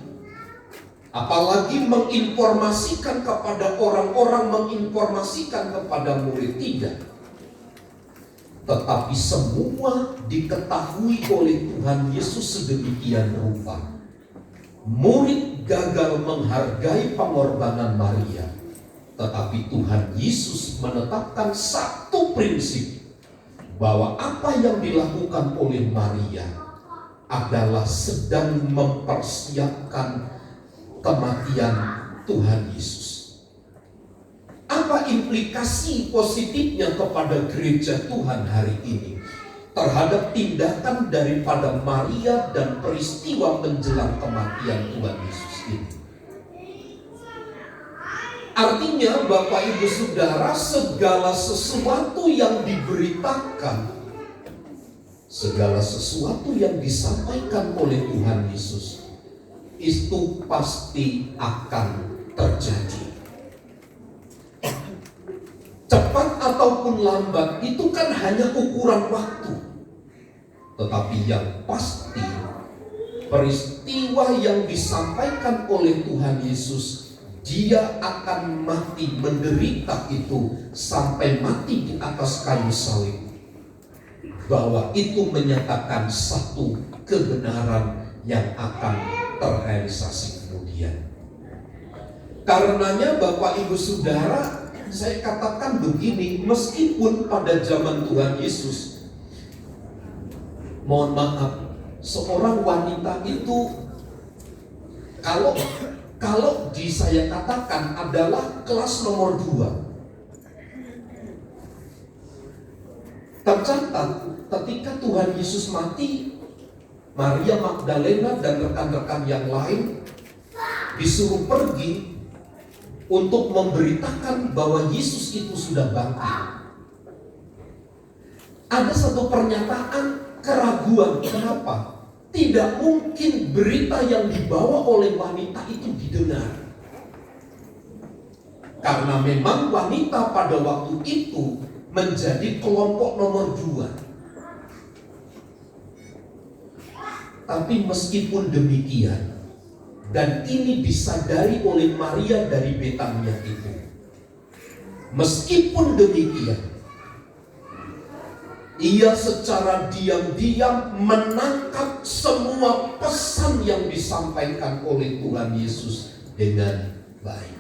apalagi menginformasikan kepada orang-orang, menginformasikan kepada murid, tidak. Tetapi semua diketahui oleh Tuhan Yesus sedemikian rupa. Murid gagal menghargai pengorbanan Maria, tetapi Tuhan Yesus menetapkan satu prinsip, bahwa apa yang dilakukan oleh Maria adalah sedang mempersiapkan kematian Tuhan Yesus. Apa implikasi positifnya kepada gereja Tuhan hari ini terhadap tindakan daripada Maria dan peristiwa menjelang kematian Tuhan Yesus ini? Artinya Bapak Ibu Saudara, segala sesuatu yang diberitakan, segala sesuatu yang disampaikan oleh Tuhan Yesus itu pasti akan terjadi. Cepat ataupun lambat itu kan hanya ukuran waktu. Tetapi yang pasti peristiwa yang disampaikan oleh Tuhan Yesus, Dia akan mati, menderita itu sampai mati di atas kayu salib, bahwa itu menyatakan satu kebenaran yang akan terrealisasi kemudian. Karenanya Bapak Ibu Saudara, saya katakan begini, meskipun pada zaman Tuhan Yesus, mohon maaf, seorang wanita itu kalau saya katakan adalah kelas nomor 2. Tercatat ketika Tuhan Yesus mati, Maria Magdalena dan rekan-rekan yang lain disuruh pergi untuk memberitakan bahwa Yesus itu sudah bangkit. Ada satu pernyataan keraguan, kenapa? Tidak mungkin berita yang dibawa oleh wanita itu didengar. Karena memang wanita pada waktu itu menjadi kelompok nomor 2. Tapi meskipun demikian, dan ini disadari oleh Maria dari Betania itu, meskipun demikian, ia secara diam-diam menangkap semua pesan yang disampaikan oleh Tuhan Yesus dengan baik.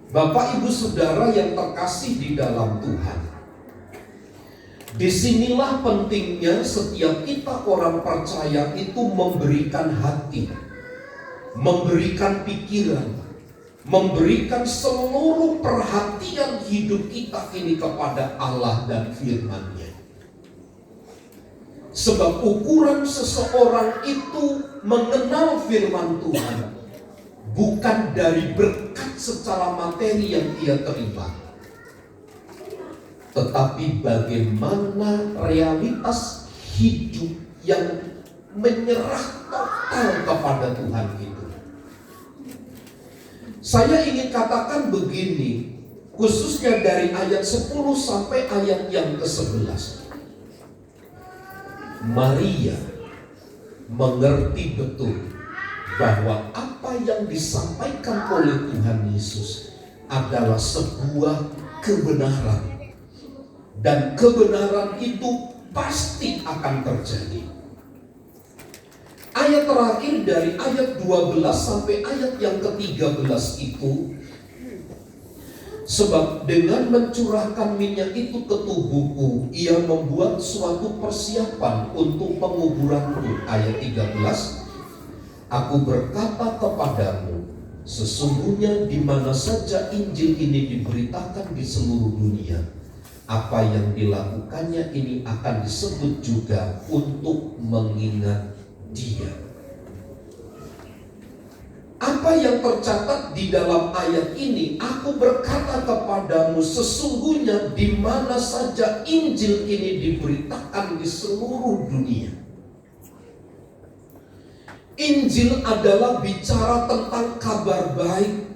Bapak Ibu Saudara yang terkasih di dalam Tuhan, disinilah pentingnya setiap kita orang percaya itu memberikan hati, memberikan pikiran, memberikan seluruh perhatian hidup kita ini kepada Allah dan firman-Nya. Sebab ukuran seseorang itu mengenal firman Tuhan bukan dari berkat secara materi yang ia terima, tetapi bagaimana realitas hidup yang menyerah total kepada Tuhan itu. Saya ingin katakan begini, khususnya dari ayat 10 sampai ayat yang ke-11. Maria mengerti betul bahwa apa yang disampaikan oleh Tuhan Yesus adalah sebuah kebenaran, dan kebenaran itu pasti akan terjadi. Ayat terakhir dari ayat 12 sampai ayat yang ke-13 itu Sebab dengan mencurahkan minyak itu ke tubuhku, ia membuat suatu persiapan untuk penguburanku. Ayat 13, aku berkata kepadamu, sesungguhnya di mana saja Injil ini diberitakan di seluruh dunia, apa yang dilakukannya ini akan disebut juga untuk mengingat dia. Apa yang tercatat di dalam ayat ini? Aku berkata kepadamu, sesungguhnya di mana saja Injil ini diberitakan di seluruh dunia. Injil adalah bicara tentang kabar baik.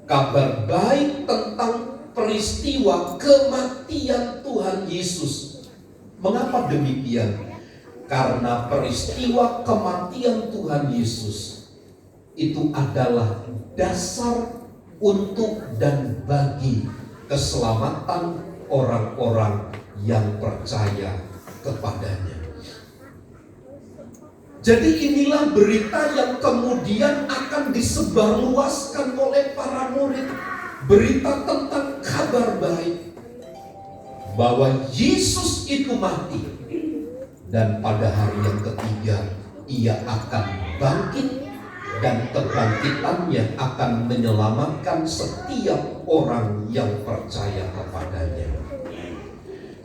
Kabar baik tentang peristiwa kematian Tuhan Yesus. Mengapa demikian? Karena peristiwa kematian Tuhan Yesus itu adalah dasar untuk dan bagi keselamatan orang-orang yang percaya kepadanya. Jadi inilah berita yang kemudian akan disebarluaskan oleh para murid. Berita tentang kabar baik bahwa Yesus itu mati, dan pada hari yang ketiga ia akan bangkit, dan kebangkitannya akan menyelamatkan setiap orang yang percaya kepadanya.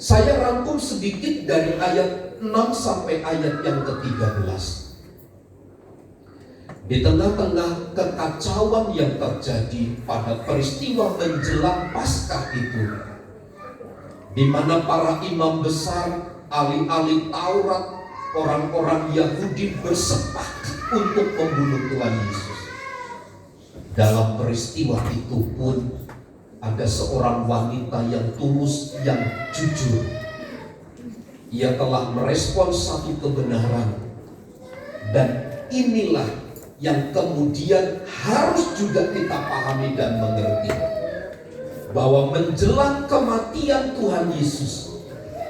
Saya rangkum sedikit dari ayat 6 sampai ayat yang ke-13. Di tengah-tengah kekacauan yang terjadi pada peristiwa menjelang Paskah itu, di mana para imam besar, ahli-ahli Taurat, orang-orang Yahudi bersepakat untuk membunuh Tuhan Yesus. Dalam peristiwa itu pun ada seorang wanita yang tulus, yang jujur. Ia telah merespons satu kebenaran, dan inilah yang kemudian harus juga kita pahami dan mengerti, bahwa menjelang kematian Tuhan Yesus,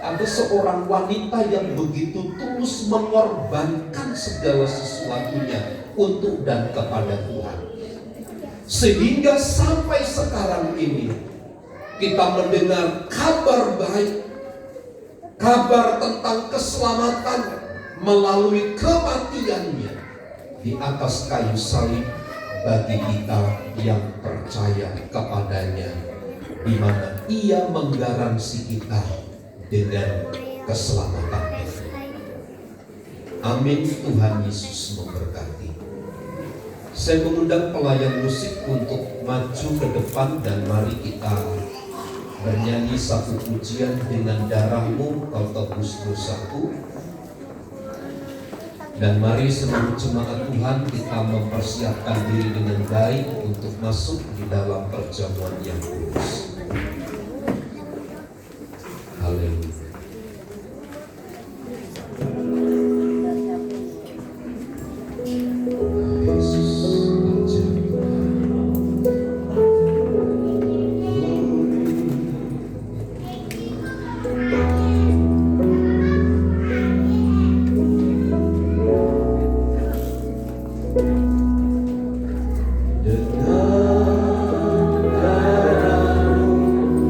ada seorang wanita yang begitu tulus mengorbankan segala sesuatunya untuk dan kepada Tuhan. Sehingga sampai sekarang ini kita mendengar kabar baik, kabar tentang keselamatan melalui kematiannya di atas kayu salib bagi kita yang percaya kepadanya, di mana ia menggaransi kita dengan keselamatan. Amin. Tuhan Yesus memberkati. Saya mengundang pelayan musik untuk maju ke depan, dan mari kita bernyanyi satu pujian dengan darahmu kau tebus dosaku. Dan mari seluruh jemaat Tuhan kita mempersiapkan diri dengan baik untuk masuk di dalam perjamuan yang kudus. Haleluya. Dengan darahmu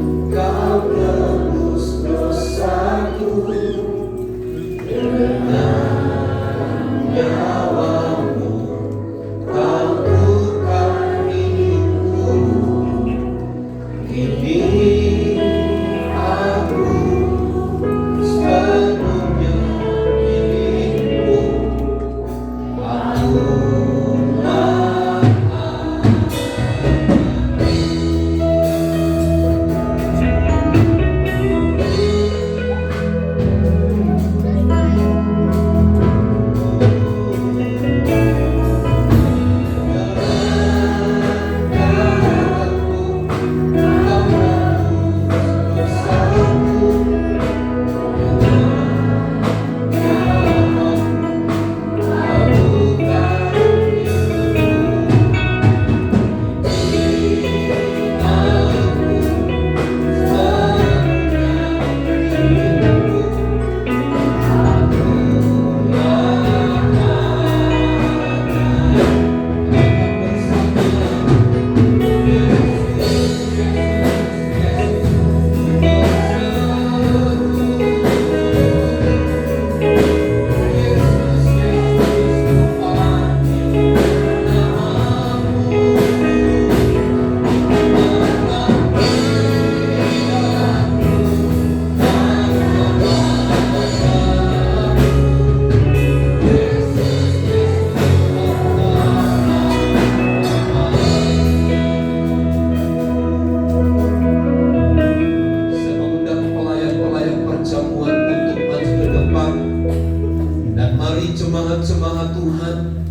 Mari jemaat-jemaat Tuhan,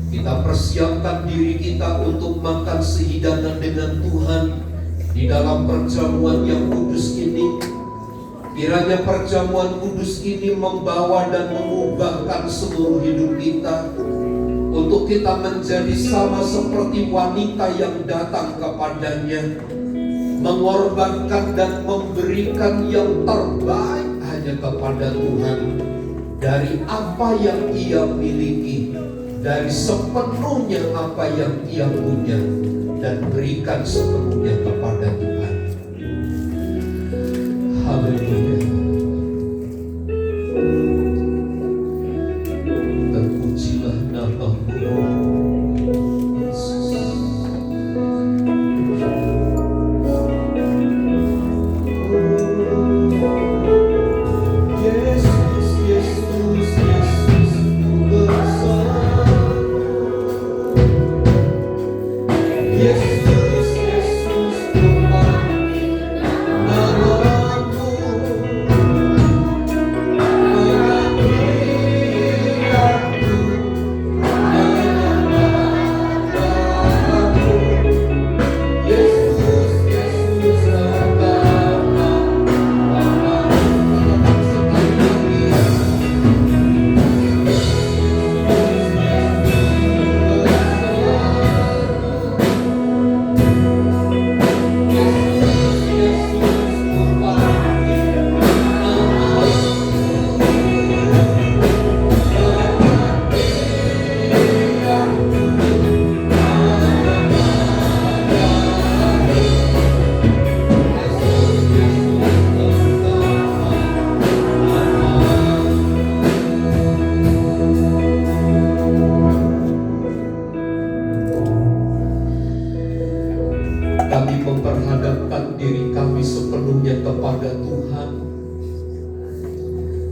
kita persiapkan diri kita untuk makan sehidangan dengan Tuhan di dalam perjamuan yang kudus ini. Kiranya perjamuan kudus ini membawa dan mengubahkan seluruh hidup kita, untuk kita menjadi sama seperti wanita yang datang kepadanya, mengorbankan dan memberikan yang terbaik hanya kepada Tuhan, dari apa yang ia miliki, dari sepenuhnya apa yang ia punya, dan berikan sepenuhnya kepada Tuhan. Haleluya. Terpujilah nama-Mu, Yesus. Yesus, Yesus, Yesus, Ku bersama. Yesus, Yesus, Ku panggil namamu. Panggil aku namamu. Yesus, Yesus, katakanlah kami memperhadapkan diri kami sepenuhnya kepada Tuhan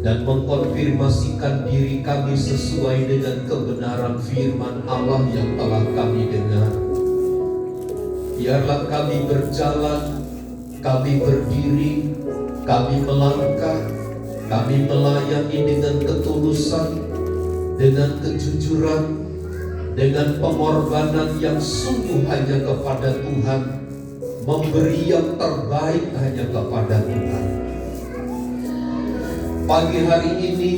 dan mengkonfirmasikan diri kami sesuai dengan kebenaran firman Allah yang telah kami dengar. Biarlah kami berjalan, kami berdiri, kami melangkah, kami melayani dengan ketulusan, dengan kejujuran, dengan pengorbanan yang sungguh hanya kepada Tuhan, memberi yang terbaik hanya kepada Tuhan. Pagi hari ini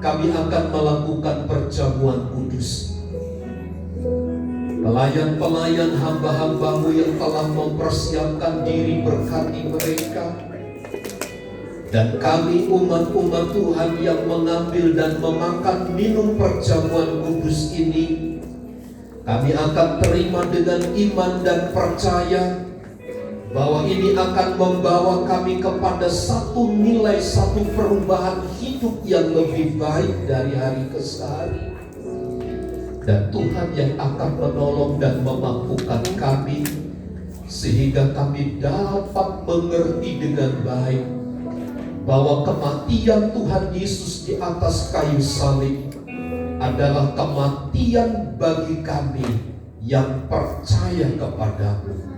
kami akan melakukan perjamuan kudus. Pelayan-pelayan hamba-Hamba-Mu yang telah mempersiapkan diri berkati mereka, dan kami umat-umat Tuhan yang mengambil dan memakan minum perjamuan kudus ini, kami akan terima dengan iman dan percaya bahwa ini akan membawa kami kepada satu nilai, satu perubahan hidup yang lebih baik dari hari ke hari. Dan Tuhan yang akan menolong dan memampukan kami, sehingga kami dapat mengerti dengan baik bahwa kematian Tuhan Yesus di atas kayu salib adalah kematian bagi kami yang percaya kepadamu.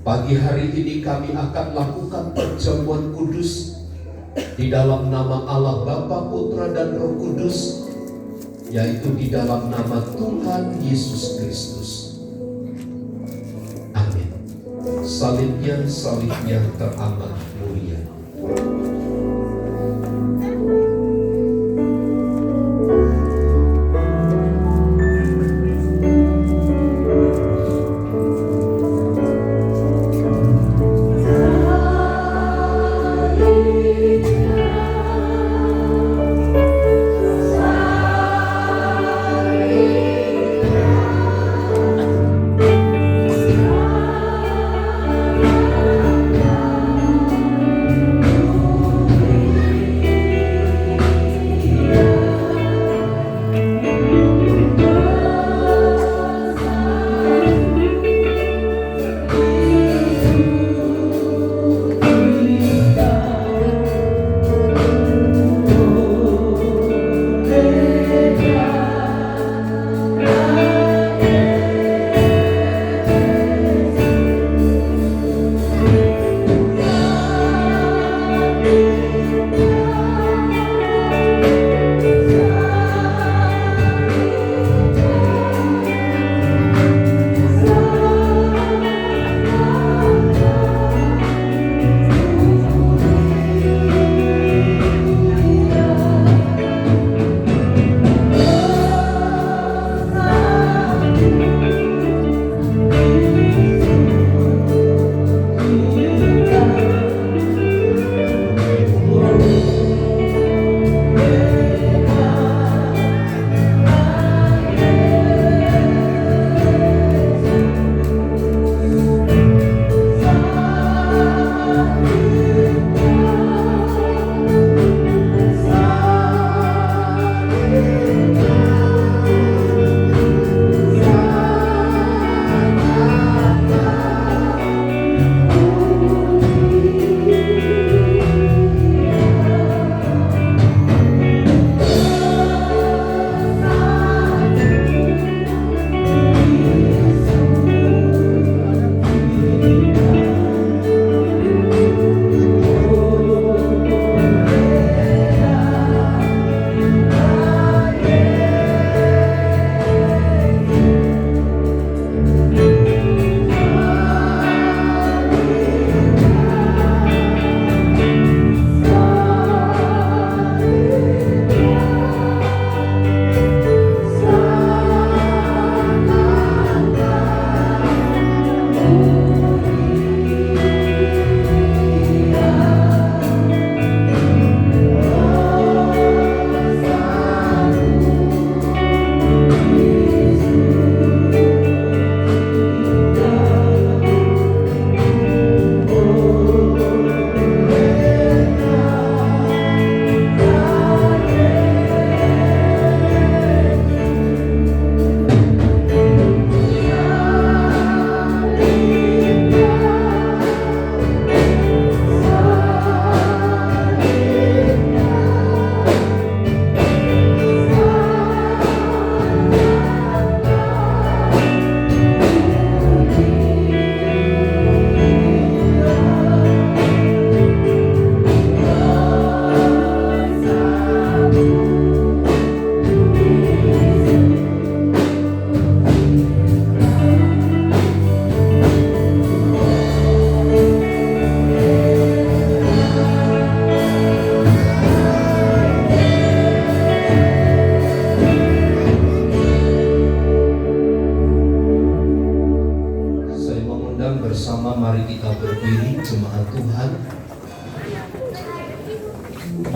Pagi hari ini kami akan lakukan perjamuan kudus di dalam nama Allah Bapa, Putra, dan Roh Kudus, yaitu di dalam nama Tuhan Yesus Kristus. Amin. Salibnya teramat mulia.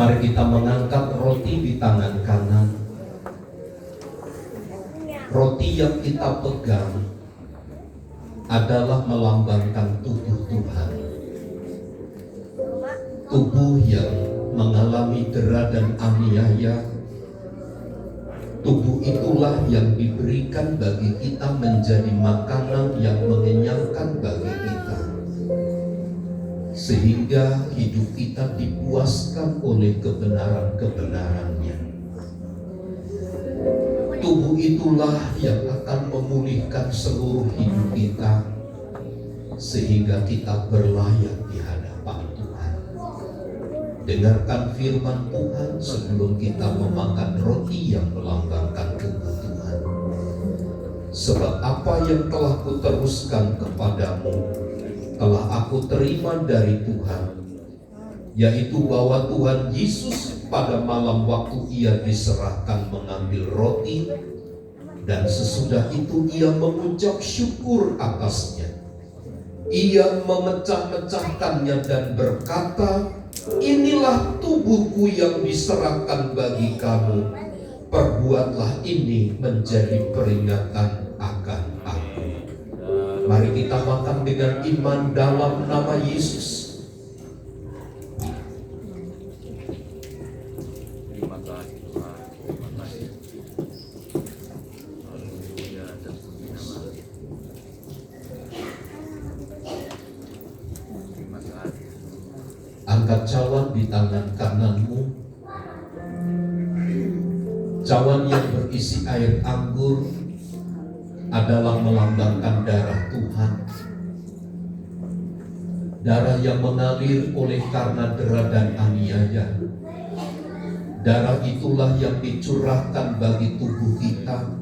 Mari kita mengangkat roti di tangan kanan. Roti yang kita pegang adalah melambangkan tubuh Tuhan. Tubuh yang mengalami dera dan aniaya. Tubuh itulah yang diberikan bagi kita menjadi makanan yang mengenyangkan bagi kita, sehingga hidup kita dipuaskan oleh kebenaran-kebenarannya. Tubuh itulah yang akan memulihkan seluruh hidup kita, sehingga kita berlayak di hadapan Tuhan. Dengarkan firman Tuhan sebelum kita memakan roti yang melambangkan tubuh Tuhan. Sebab apa yang telah kuteruskan kepadamu telah aku terima dari Tuhan, yaitu bahwa Tuhan Yesus pada malam waktu ia diserahkan mengambil roti, dan sesudah itu ia mengucap syukur atasnya. Ia memecah-mecahkannya dan berkata, "Inilah tubuhku yang diserahkan bagi kamu. Perbuatlah ini menjadi peringatan akan aku." Mari kita makan dengan iman dalam nama Yesus. Terima kasih Tuhan. Terima kasih. Haleluya dan puji nama. Terima kasih. Angkat cawan di tangan kananmu. Cawan yang berisi air anggur adalah melambangkan darah Tuhan. Darah yang mengalir oleh karena dera dan aniaya. Darah itulah yang dicurahkan bagi tubuh kita.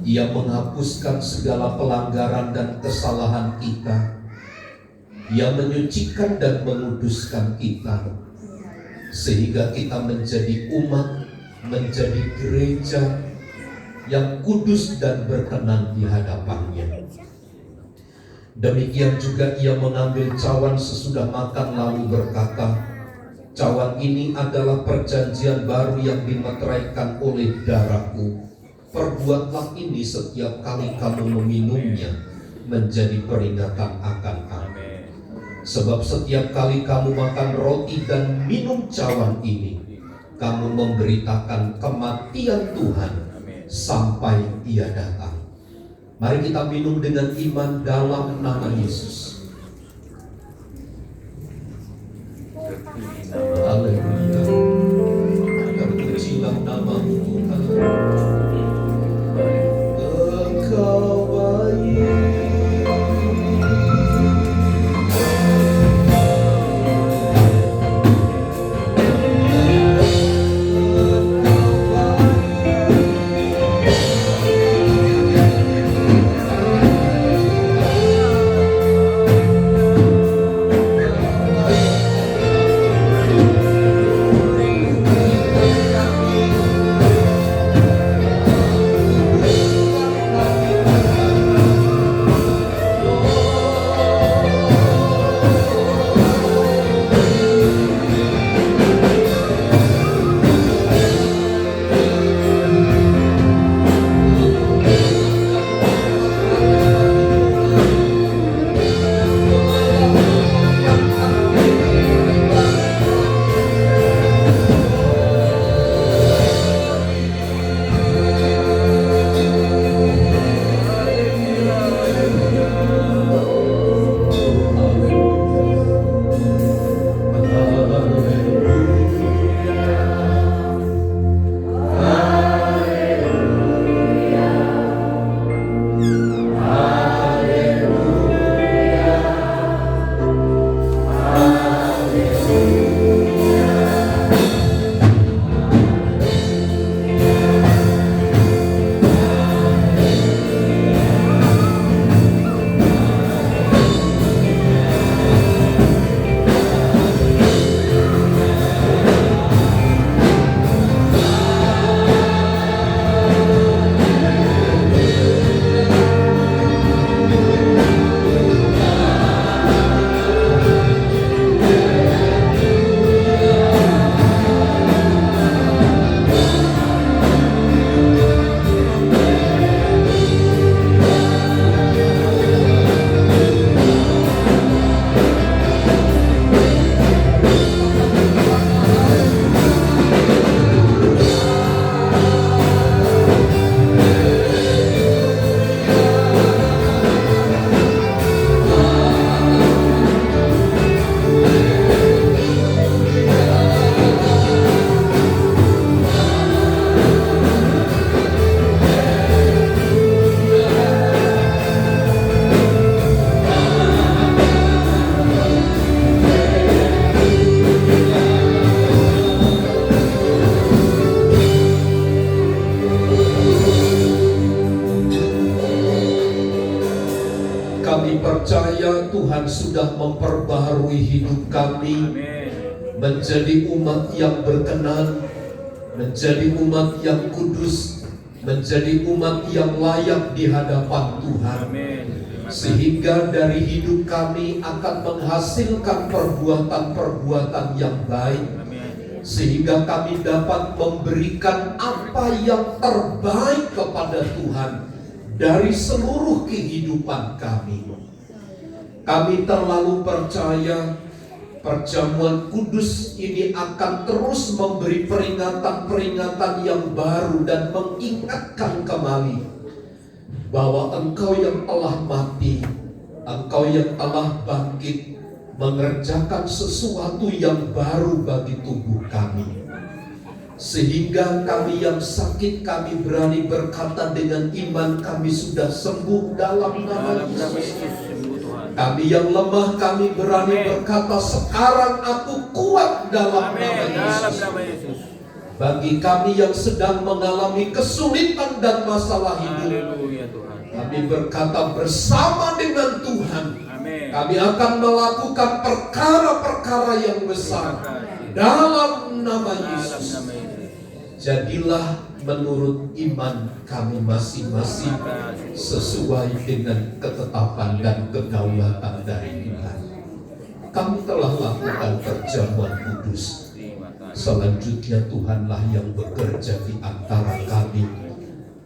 Ia menghapuskan segala pelanggaran dan kesalahan kita. Ia menyucikan dan menguduskan kita, sehingga kita menjadi umat, menjadi gereja yang kudus dan berkenan di hadapannya. Demikian juga ia mengambil cawan sesudah makan lalu berkata, "Cawan ini adalah perjanjian baru yang dimeteraikan oleh darahku. Perbuatlah ini setiap kali kamu meminumnya menjadi peringatan akan aku. Sebab setiap kali kamu makan roti dan minum cawan ini, kamu memberitakan kematian Tuhan sampai ia datang." Mari kita minum dengan iman dalam nama Yesus. Haleluya. Terpujilah nama-Mu Tuhan. Engkau baik. kiranya Tuhan sudah memperbaharui hidup kami menjadi umat yang berkenan, menjadi umat yang kudus, menjadi umat yang layak di hadapan Tuhan. Sehingga dari hidup kami akan menghasilkan perbuatan-perbuatan yang baik, sehingga kami dapat memberikan apa yang terbaik kepada Tuhan dari seluruh kehidupan kami. Kami terlalu percaya perjamuan kudus ini akan terus memberi peringatan-peringatan yang baru dan mengingatkan kembali bahwa Engkau yang telah mati, Engkau yang telah bangkit, mengerjakan sesuatu yang baru bagi tubuh kami. Sehingga kami yang sakit, kami berani berkata dengan iman, kami sudah sembuh dalam nama Yesus. Kami yang lemah, kami berani berkata, sekarang aku kuat dalam nama Yesus. Bagi kami yang sedang mengalami kesulitan dan masalah hidup, kami berkata bersama dengan Tuhan, kami akan melakukan perkara-perkara yang besar dalam nama Yesus. Jadilah menurut iman kami masing-masing sesuai dengan ketetapan dan kedaulatan dari Tuhan. Kami telah lakukan perjamuan kudus. Selanjutnya Tuhanlah yang bekerja di antara kami,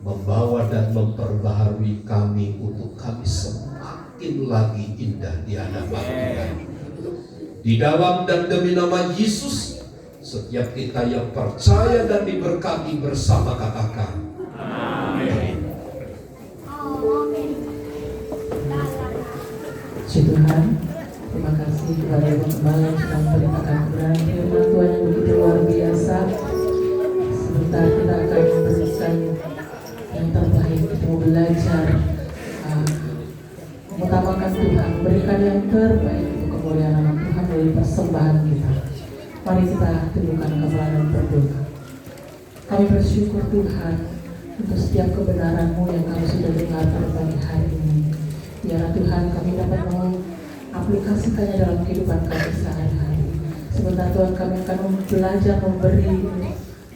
membawa dan memperbaharui kami untuk kami semakin lagi indah di hadapan Tuhan. Di dalam dan demi nama Yesus, setiap kita yang percaya dan diberkati bersama katakan amin. Puji Tuhan, terima kasih kepada Ibu Gembala yang sudah memberitakan kebenaran firman Tuhan yang begitu luar biasa. Sebentar kita akan memberikan yang terbaik, kita mau belajar mengutamakan Tuhan, memberikan yang terbaik untuk kemuliaan nama Tuhan melalui persembahan kita. Mari kita tundukkan kepala dan berdoa. Kami bersyukur Tuhan untuk setiap kebenaran-Mu yang kami sudah dengar pada pagi hari ini. Biarlah Tuhan kami dapat mengaplikasikannya dalam kehidupan kami sehari-hari. Sebentar Tuhan kami akan belajar memberi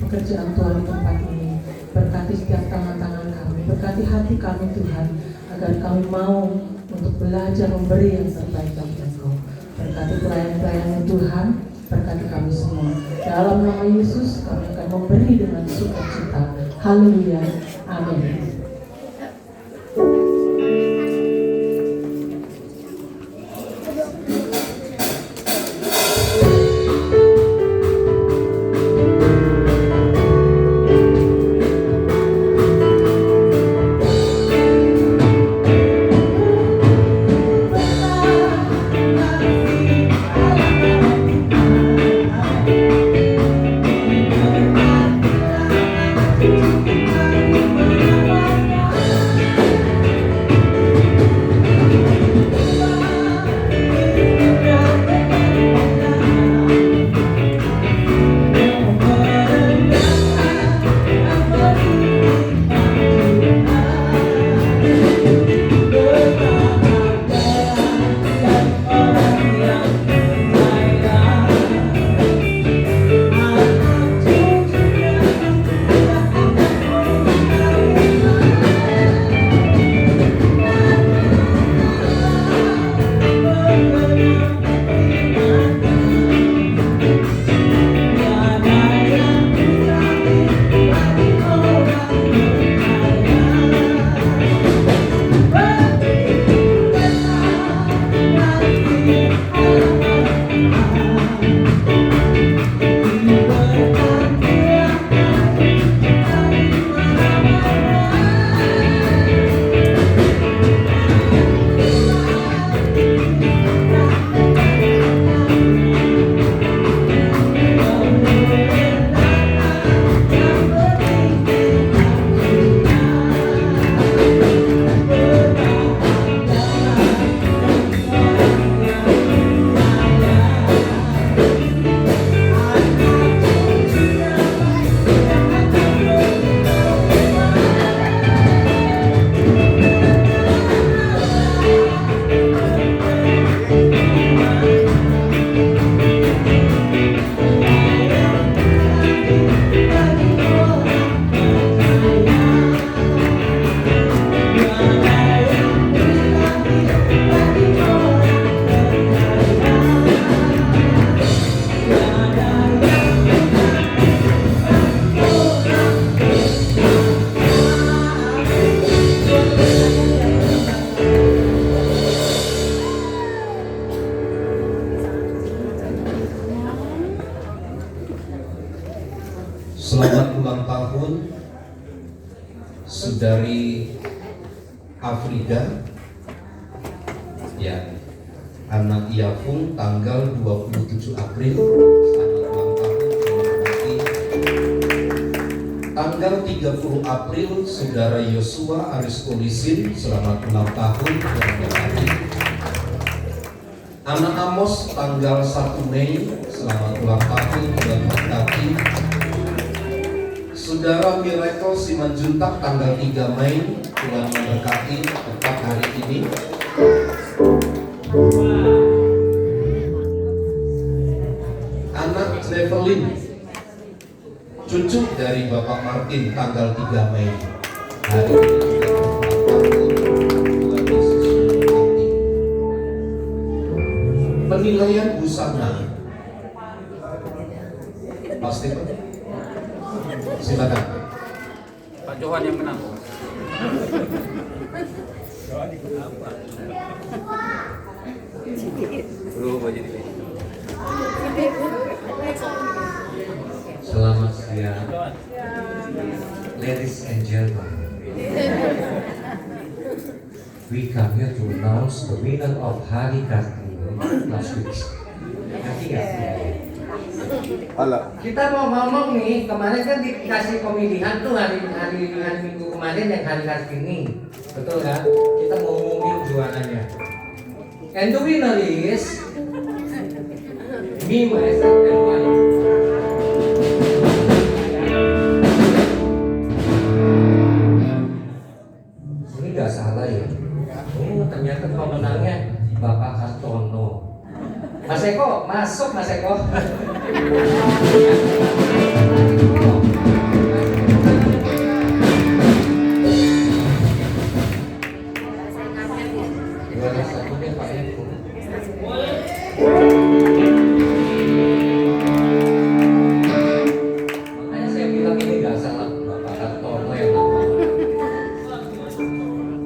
pekerjaan Tuhan di tempat ini. Berkati setiap tangan-tangan kami, berkati hati kami Tuhan, agar kami mau untuk belajar memberi yang terbaik bagi Engkau. Berkati pelayan-pelayan Tuhan, berkati kami semua. Dalam nama Yesus kami akan memberi dengan sukacita. Haleluya. Amin. Terima kasih. tahun, Saudari Afrida, ya, anak Yafung tanggal 27 April, selamat ulang tahun. Tanggal 30 April, Saudara Yosua Aristolisin, selamat ulang tahun. Anak Amos tanggal 1 Mei, selamat ulang tahun, Tuhan memberkati. Saudara Miracle Simanjuntak tanggal 3 Mei, Tuhan memberkati tepat hari ini. Anak Evelyn, cucu dari Bapak Martin tanggal 3 Mei. Hari ini juga Tuhan Yesus memberkati. Penilaian busana. Pasti Pak? Silakan. Pak Johan yang menang. Selamat siang, ladies and gentlemen. We come here to announce the winner of Hari Kartini last week. Ngerti nggak? Kita mau ngomong nih, kemarin kan dikasih pemilihan tuh hari Minggu kemarin yang Hari Kartini, betul kan? Kita mau ngomongin juaranya. And the winner is me, myself, and wife. Ini nggak salah ya. Oh, ternyata pemenangnya Bapak Kartono. Mas Eko, masuk Mas Eko. Juara satunya Pak Eko. Makanya saya bilang ini nggak salah Bapak Kartono yang namanya.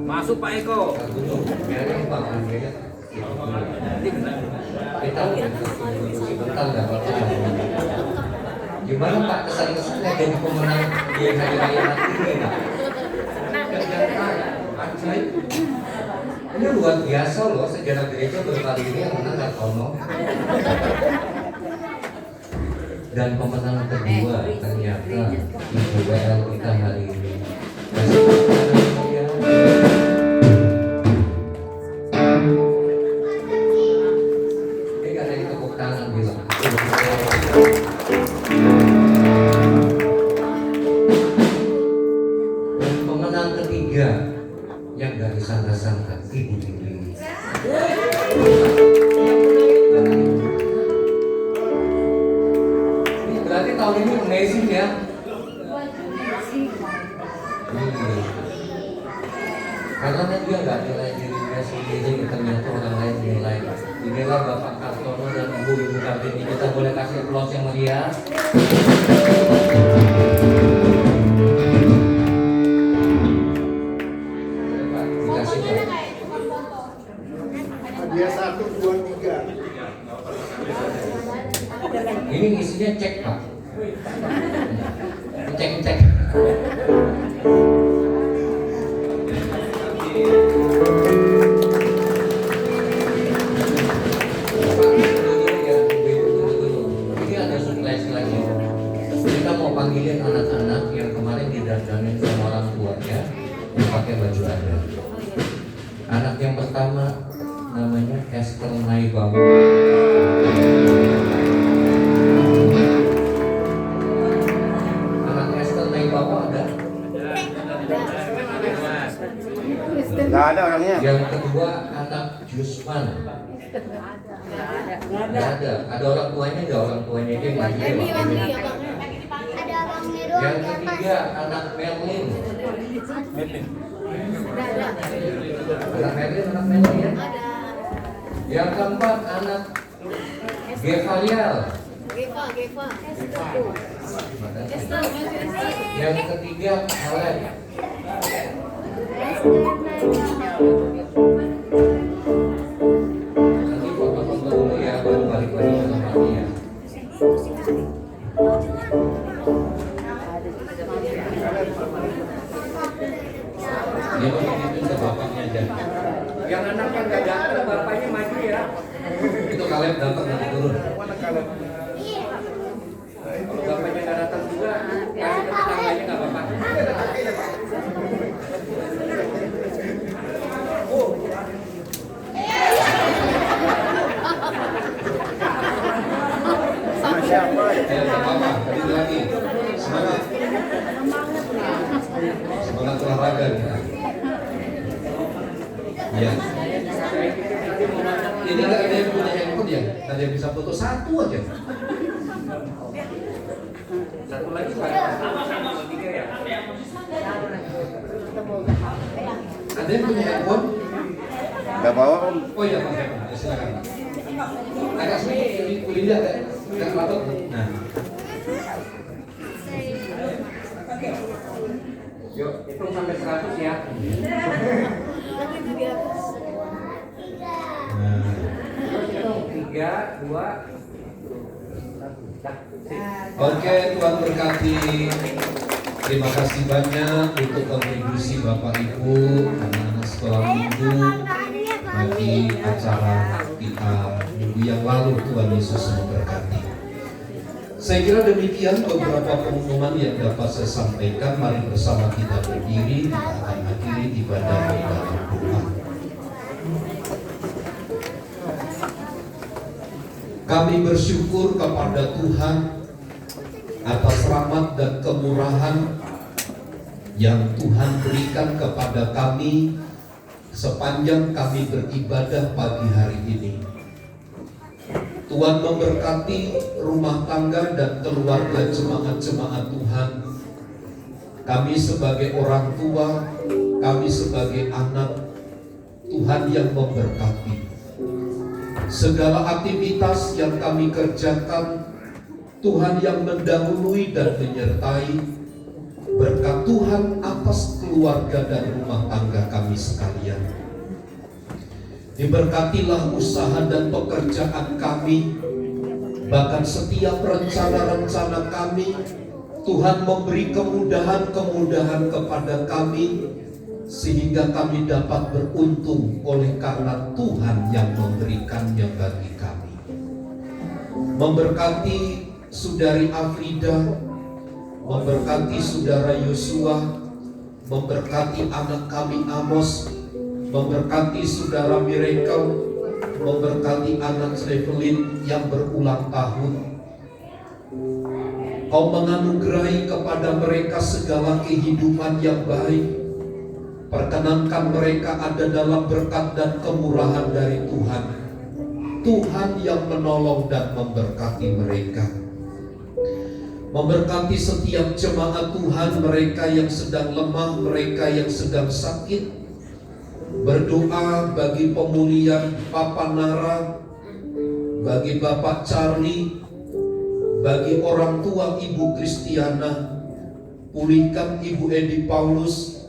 Masuk Pak Eko. Biarin Pak Andrea. Kita sebentar nggak apa-apa. Gimana Pak kesan-kesannya jadi pemenang di hari raya nanti ini Pak? Ini luar biasa loh, sejarah gereja baru kali ini yang menang Kartono. Dan pemenang kedua ternyata Ibu WL kita hari ini. Ini kan dari tepuk tangan bilang. Dan pemenang ketiga yang dari disangka-sangka Ibu Lili. Ini berarti tahun ini amazing ya. Karena dia nggak nilai dirinya sendiri, ternyata orang lain nilai. Inilah Bapak Kartono dan Ibu Kartini. Kita boleh kasih applause yang meriah. Dikasih Pak. Hadiah 1, 2, 3. Ini isinya cek Pak. Cek. Ini ada surprise lagi. Kita mau panggilin anak-anak yang kemarin didandanin sama orang tuanya yang pakai baju adat. Anak yang pertama namanya Esther Naibawa. Anak Esther Naibawa ada? Nggak ada orangnya. Yang kedua anak Jusman. Nggak ada. Ada orang tuanya nggak? Orang tuanya dia maju dia pakai. Yang ketiga anak Merlin. Anak Merlin ya. Yang keempat anak Gevalial. Yang ketiga Alek. Nanti foto-foto dulu ya, baru balik lagi ke tempatnya. Dia mau titipin ke bapaknya aja. Yang anaknya nggak datang, bapaknya maju ya. Itu Kaleb datang nanti turun. Kalau bapaknya nggak datang juga, kasih ke tetangganya nggak apa-apa. Sama siapa? Tidak apa-apa, tadi lagi. Semangat. Semangat olahraga kita. Ya. Ini nggak ada yang punya handphone ya? Ada yang bisa foto satu aja. Satu lagi Pak. Sama tiga ya. Ada yang punya handphone? Gak bawa om. Oh iya, Pak. Ya, silakan. Agak sedikit kuliah nggak patut. Nah. Yuk, hitung sampai 100 ya. Nah. Terus hitung 3, 2, 1. Oke, Tuhan berkati. Terima kasih banyak untuk kontribusi Bapak Ibu, anak-anak sekolah minggu bagi acara kita minggu yang lalu. Tuhan Yesus memberkati. Saya kira demikian beberapa pengumuman yang dapat saya sampaikan. Mari bersama kita berdiri, kita akan akhiri ibadah dalam doa. Kami bersyukur kepada Tuhan atas rahmat dan kemurahan yang Tuhan berikan kepada kami sepanjang kami beribadah pagi hari ini. Tuhan memberkati rumah tangga dan keluarga jemaat-jemaat Tuhan. Kami sebagai orang tua, kami sebagai anak, Tuhan yang memberkati. Segala aktivitas yang kami kerjakan, Tuhan yang mendahului dan menyertai. Berkat Tuhan atas keluarga dan rumah tangga kami sekalian. Diberkatilah usaha dan pekerjaan kami, bahkan setiap rencana-rencana kami. Tuhan memberi kemudahan-kemudahan kepada kami, sehingga kami dapat beruntung oleh karena Tuhan yang memberikannya bagi kami. Memberkati Saudari Afrida, memberkati Saudara Yosua, memberkati anak kami Amos, memberkati Saudara Miracle, memberkati anak Evelyn yang berulang tahun. Kau menganugerahi kepada mereka segala kehidupan yang baik. Perkenankan mereka ada dalam berkat dan kemurahan dari Tuhan. Tuhan yang menolong dan memberkati mereka. Memberkati setiap jemaat Tuhan, mereka yang sedang lemah, mereka yang sedang sakit. Berdoa bagi pemulihan Papa Nara, bagi Bapak Charlie, bagi orang tua Ibu Kristiana, pulihkan Ibu Edi Paulus.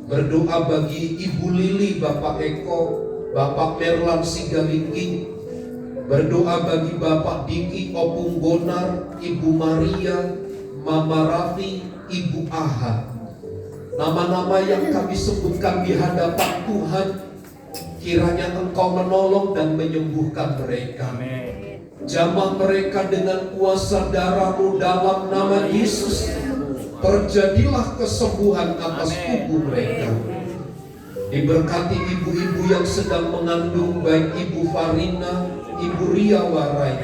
Berdoa bagi Ibu Lili, Bapak Eko, Bapak Merlan Sigalinggi. Berdoa bagi Bapak Diki Opung Bonar, Ibu Maria, Mama Rafi, Ibu Aha. Nama-nama yang kami sebutkan di hadapan Tuhan, kiranya Engkau menolong dan menyembuhkan mereka. Jamah mereka dengan kuasa darah-Mu dalam nama Yesus. Terjadilah kesembuhan atas tubuh mereka. Diberkati ibu-ibu yang sedang mengandung, baik Ibu Farina, Ibu Ria Warai.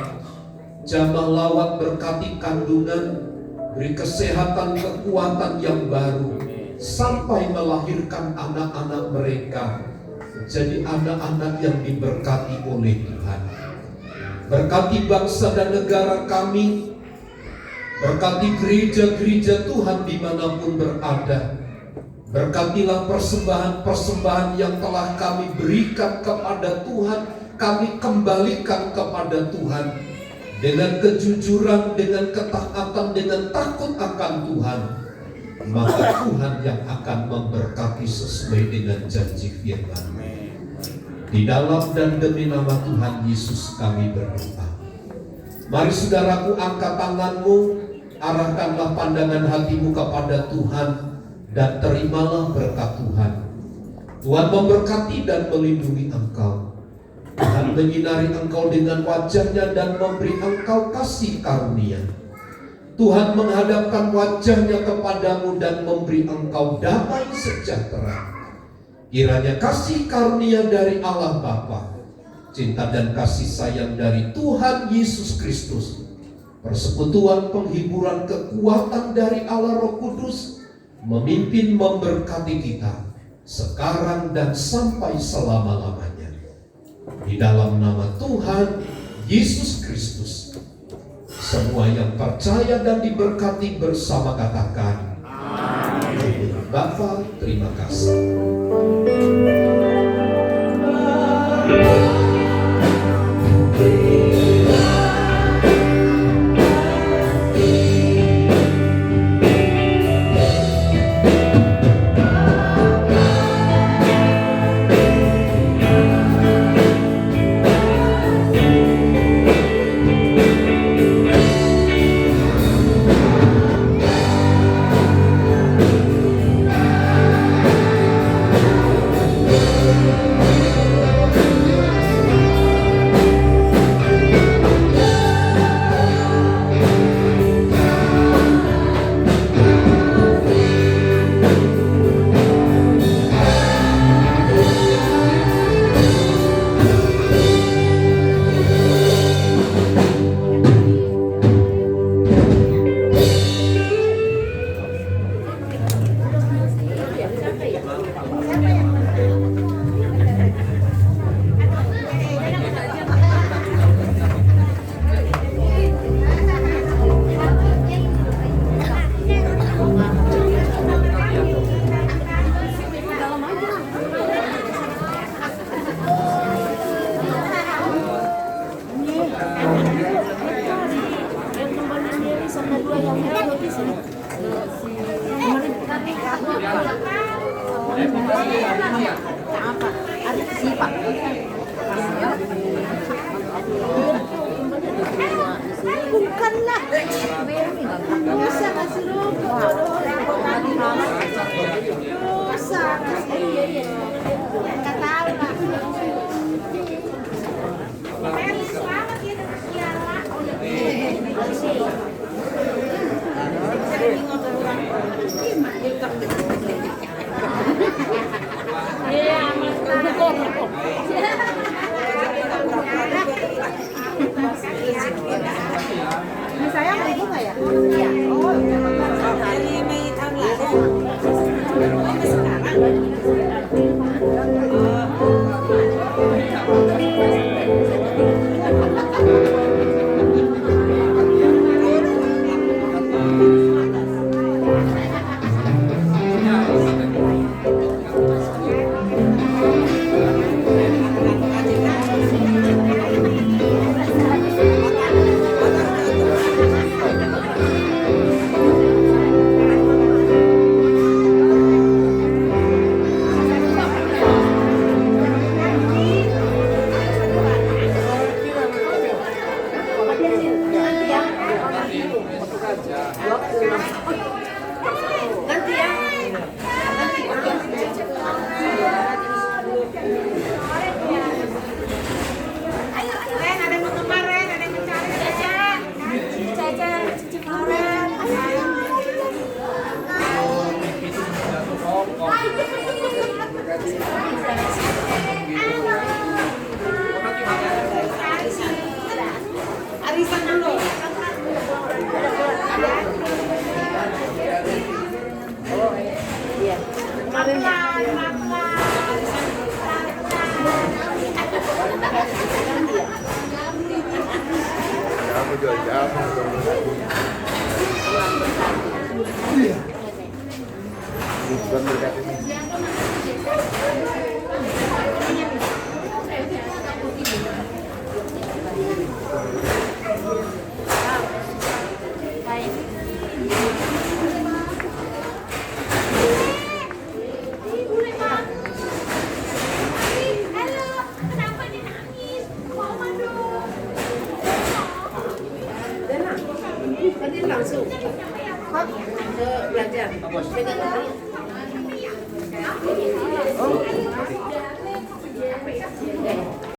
Jamah lawat berkati kandungan, beri kesehatan, kekuatan yang baru, sampai melahirkan anak-anak mereka jadi anak-anak yang diberkati oleh Tuhan. Berkati bangsa dan negara kami, berkati gereja-gereja Tuhan dimanapun berada. Berkatilah persembahan-persembahan yang telah kami berikan kepada Tuhan, kami kembalikan kepada Tuhan dengan kejujuran, dengan ketaatan, dengan takut akan Tuhan. Maka Tuhan yang akan memberkati sesuai dengan janji firman. Di dalam dan demi nama Tuhan Yesus kami berdoa. Mari saudaraku, angkat tanganmu, arahkanlah pandangan hatimu kepada Tuhan, dan terimalah berkat Tuhan. Tuhan memberkati dan melindungi engkau. Tuhan menyinari engkau dengan wajah-Nya dan memberi engkau kasih karunia. Tuhan menghadapkan wajah-Nya kepadamu dan memberi engkau damai sejahtera. Kiranya kasih karunia dari Allah Bapa, cinta dan kasih sayang dari Tuhan Yesus Kristus, persekutuan, penghiburan, kekuatan dari Allah Roh Kudus memimpin memberkati kita sekarang dan sampai selama-lamanya. Di dalam nama Tuhan Yesus Kristus, semua yang percaya dan diberkati bersama katakan amin. Bapa, terima kasih. Bukanlah. Dosa kasih rokok. Dosa kasih. Nggak tahu lah. Felis banget ya dengan Kiara. Iya, ini saya mau ibu nggak ya? Iya. Oh, dari Mei tahun lalu. Sampai sekarang. Arisan dulu. Oh iya. Kemarin ya. Kamu jual jamu dong. Iya. Bukan berkat ini. Nanti langsung ke belajar. Oh.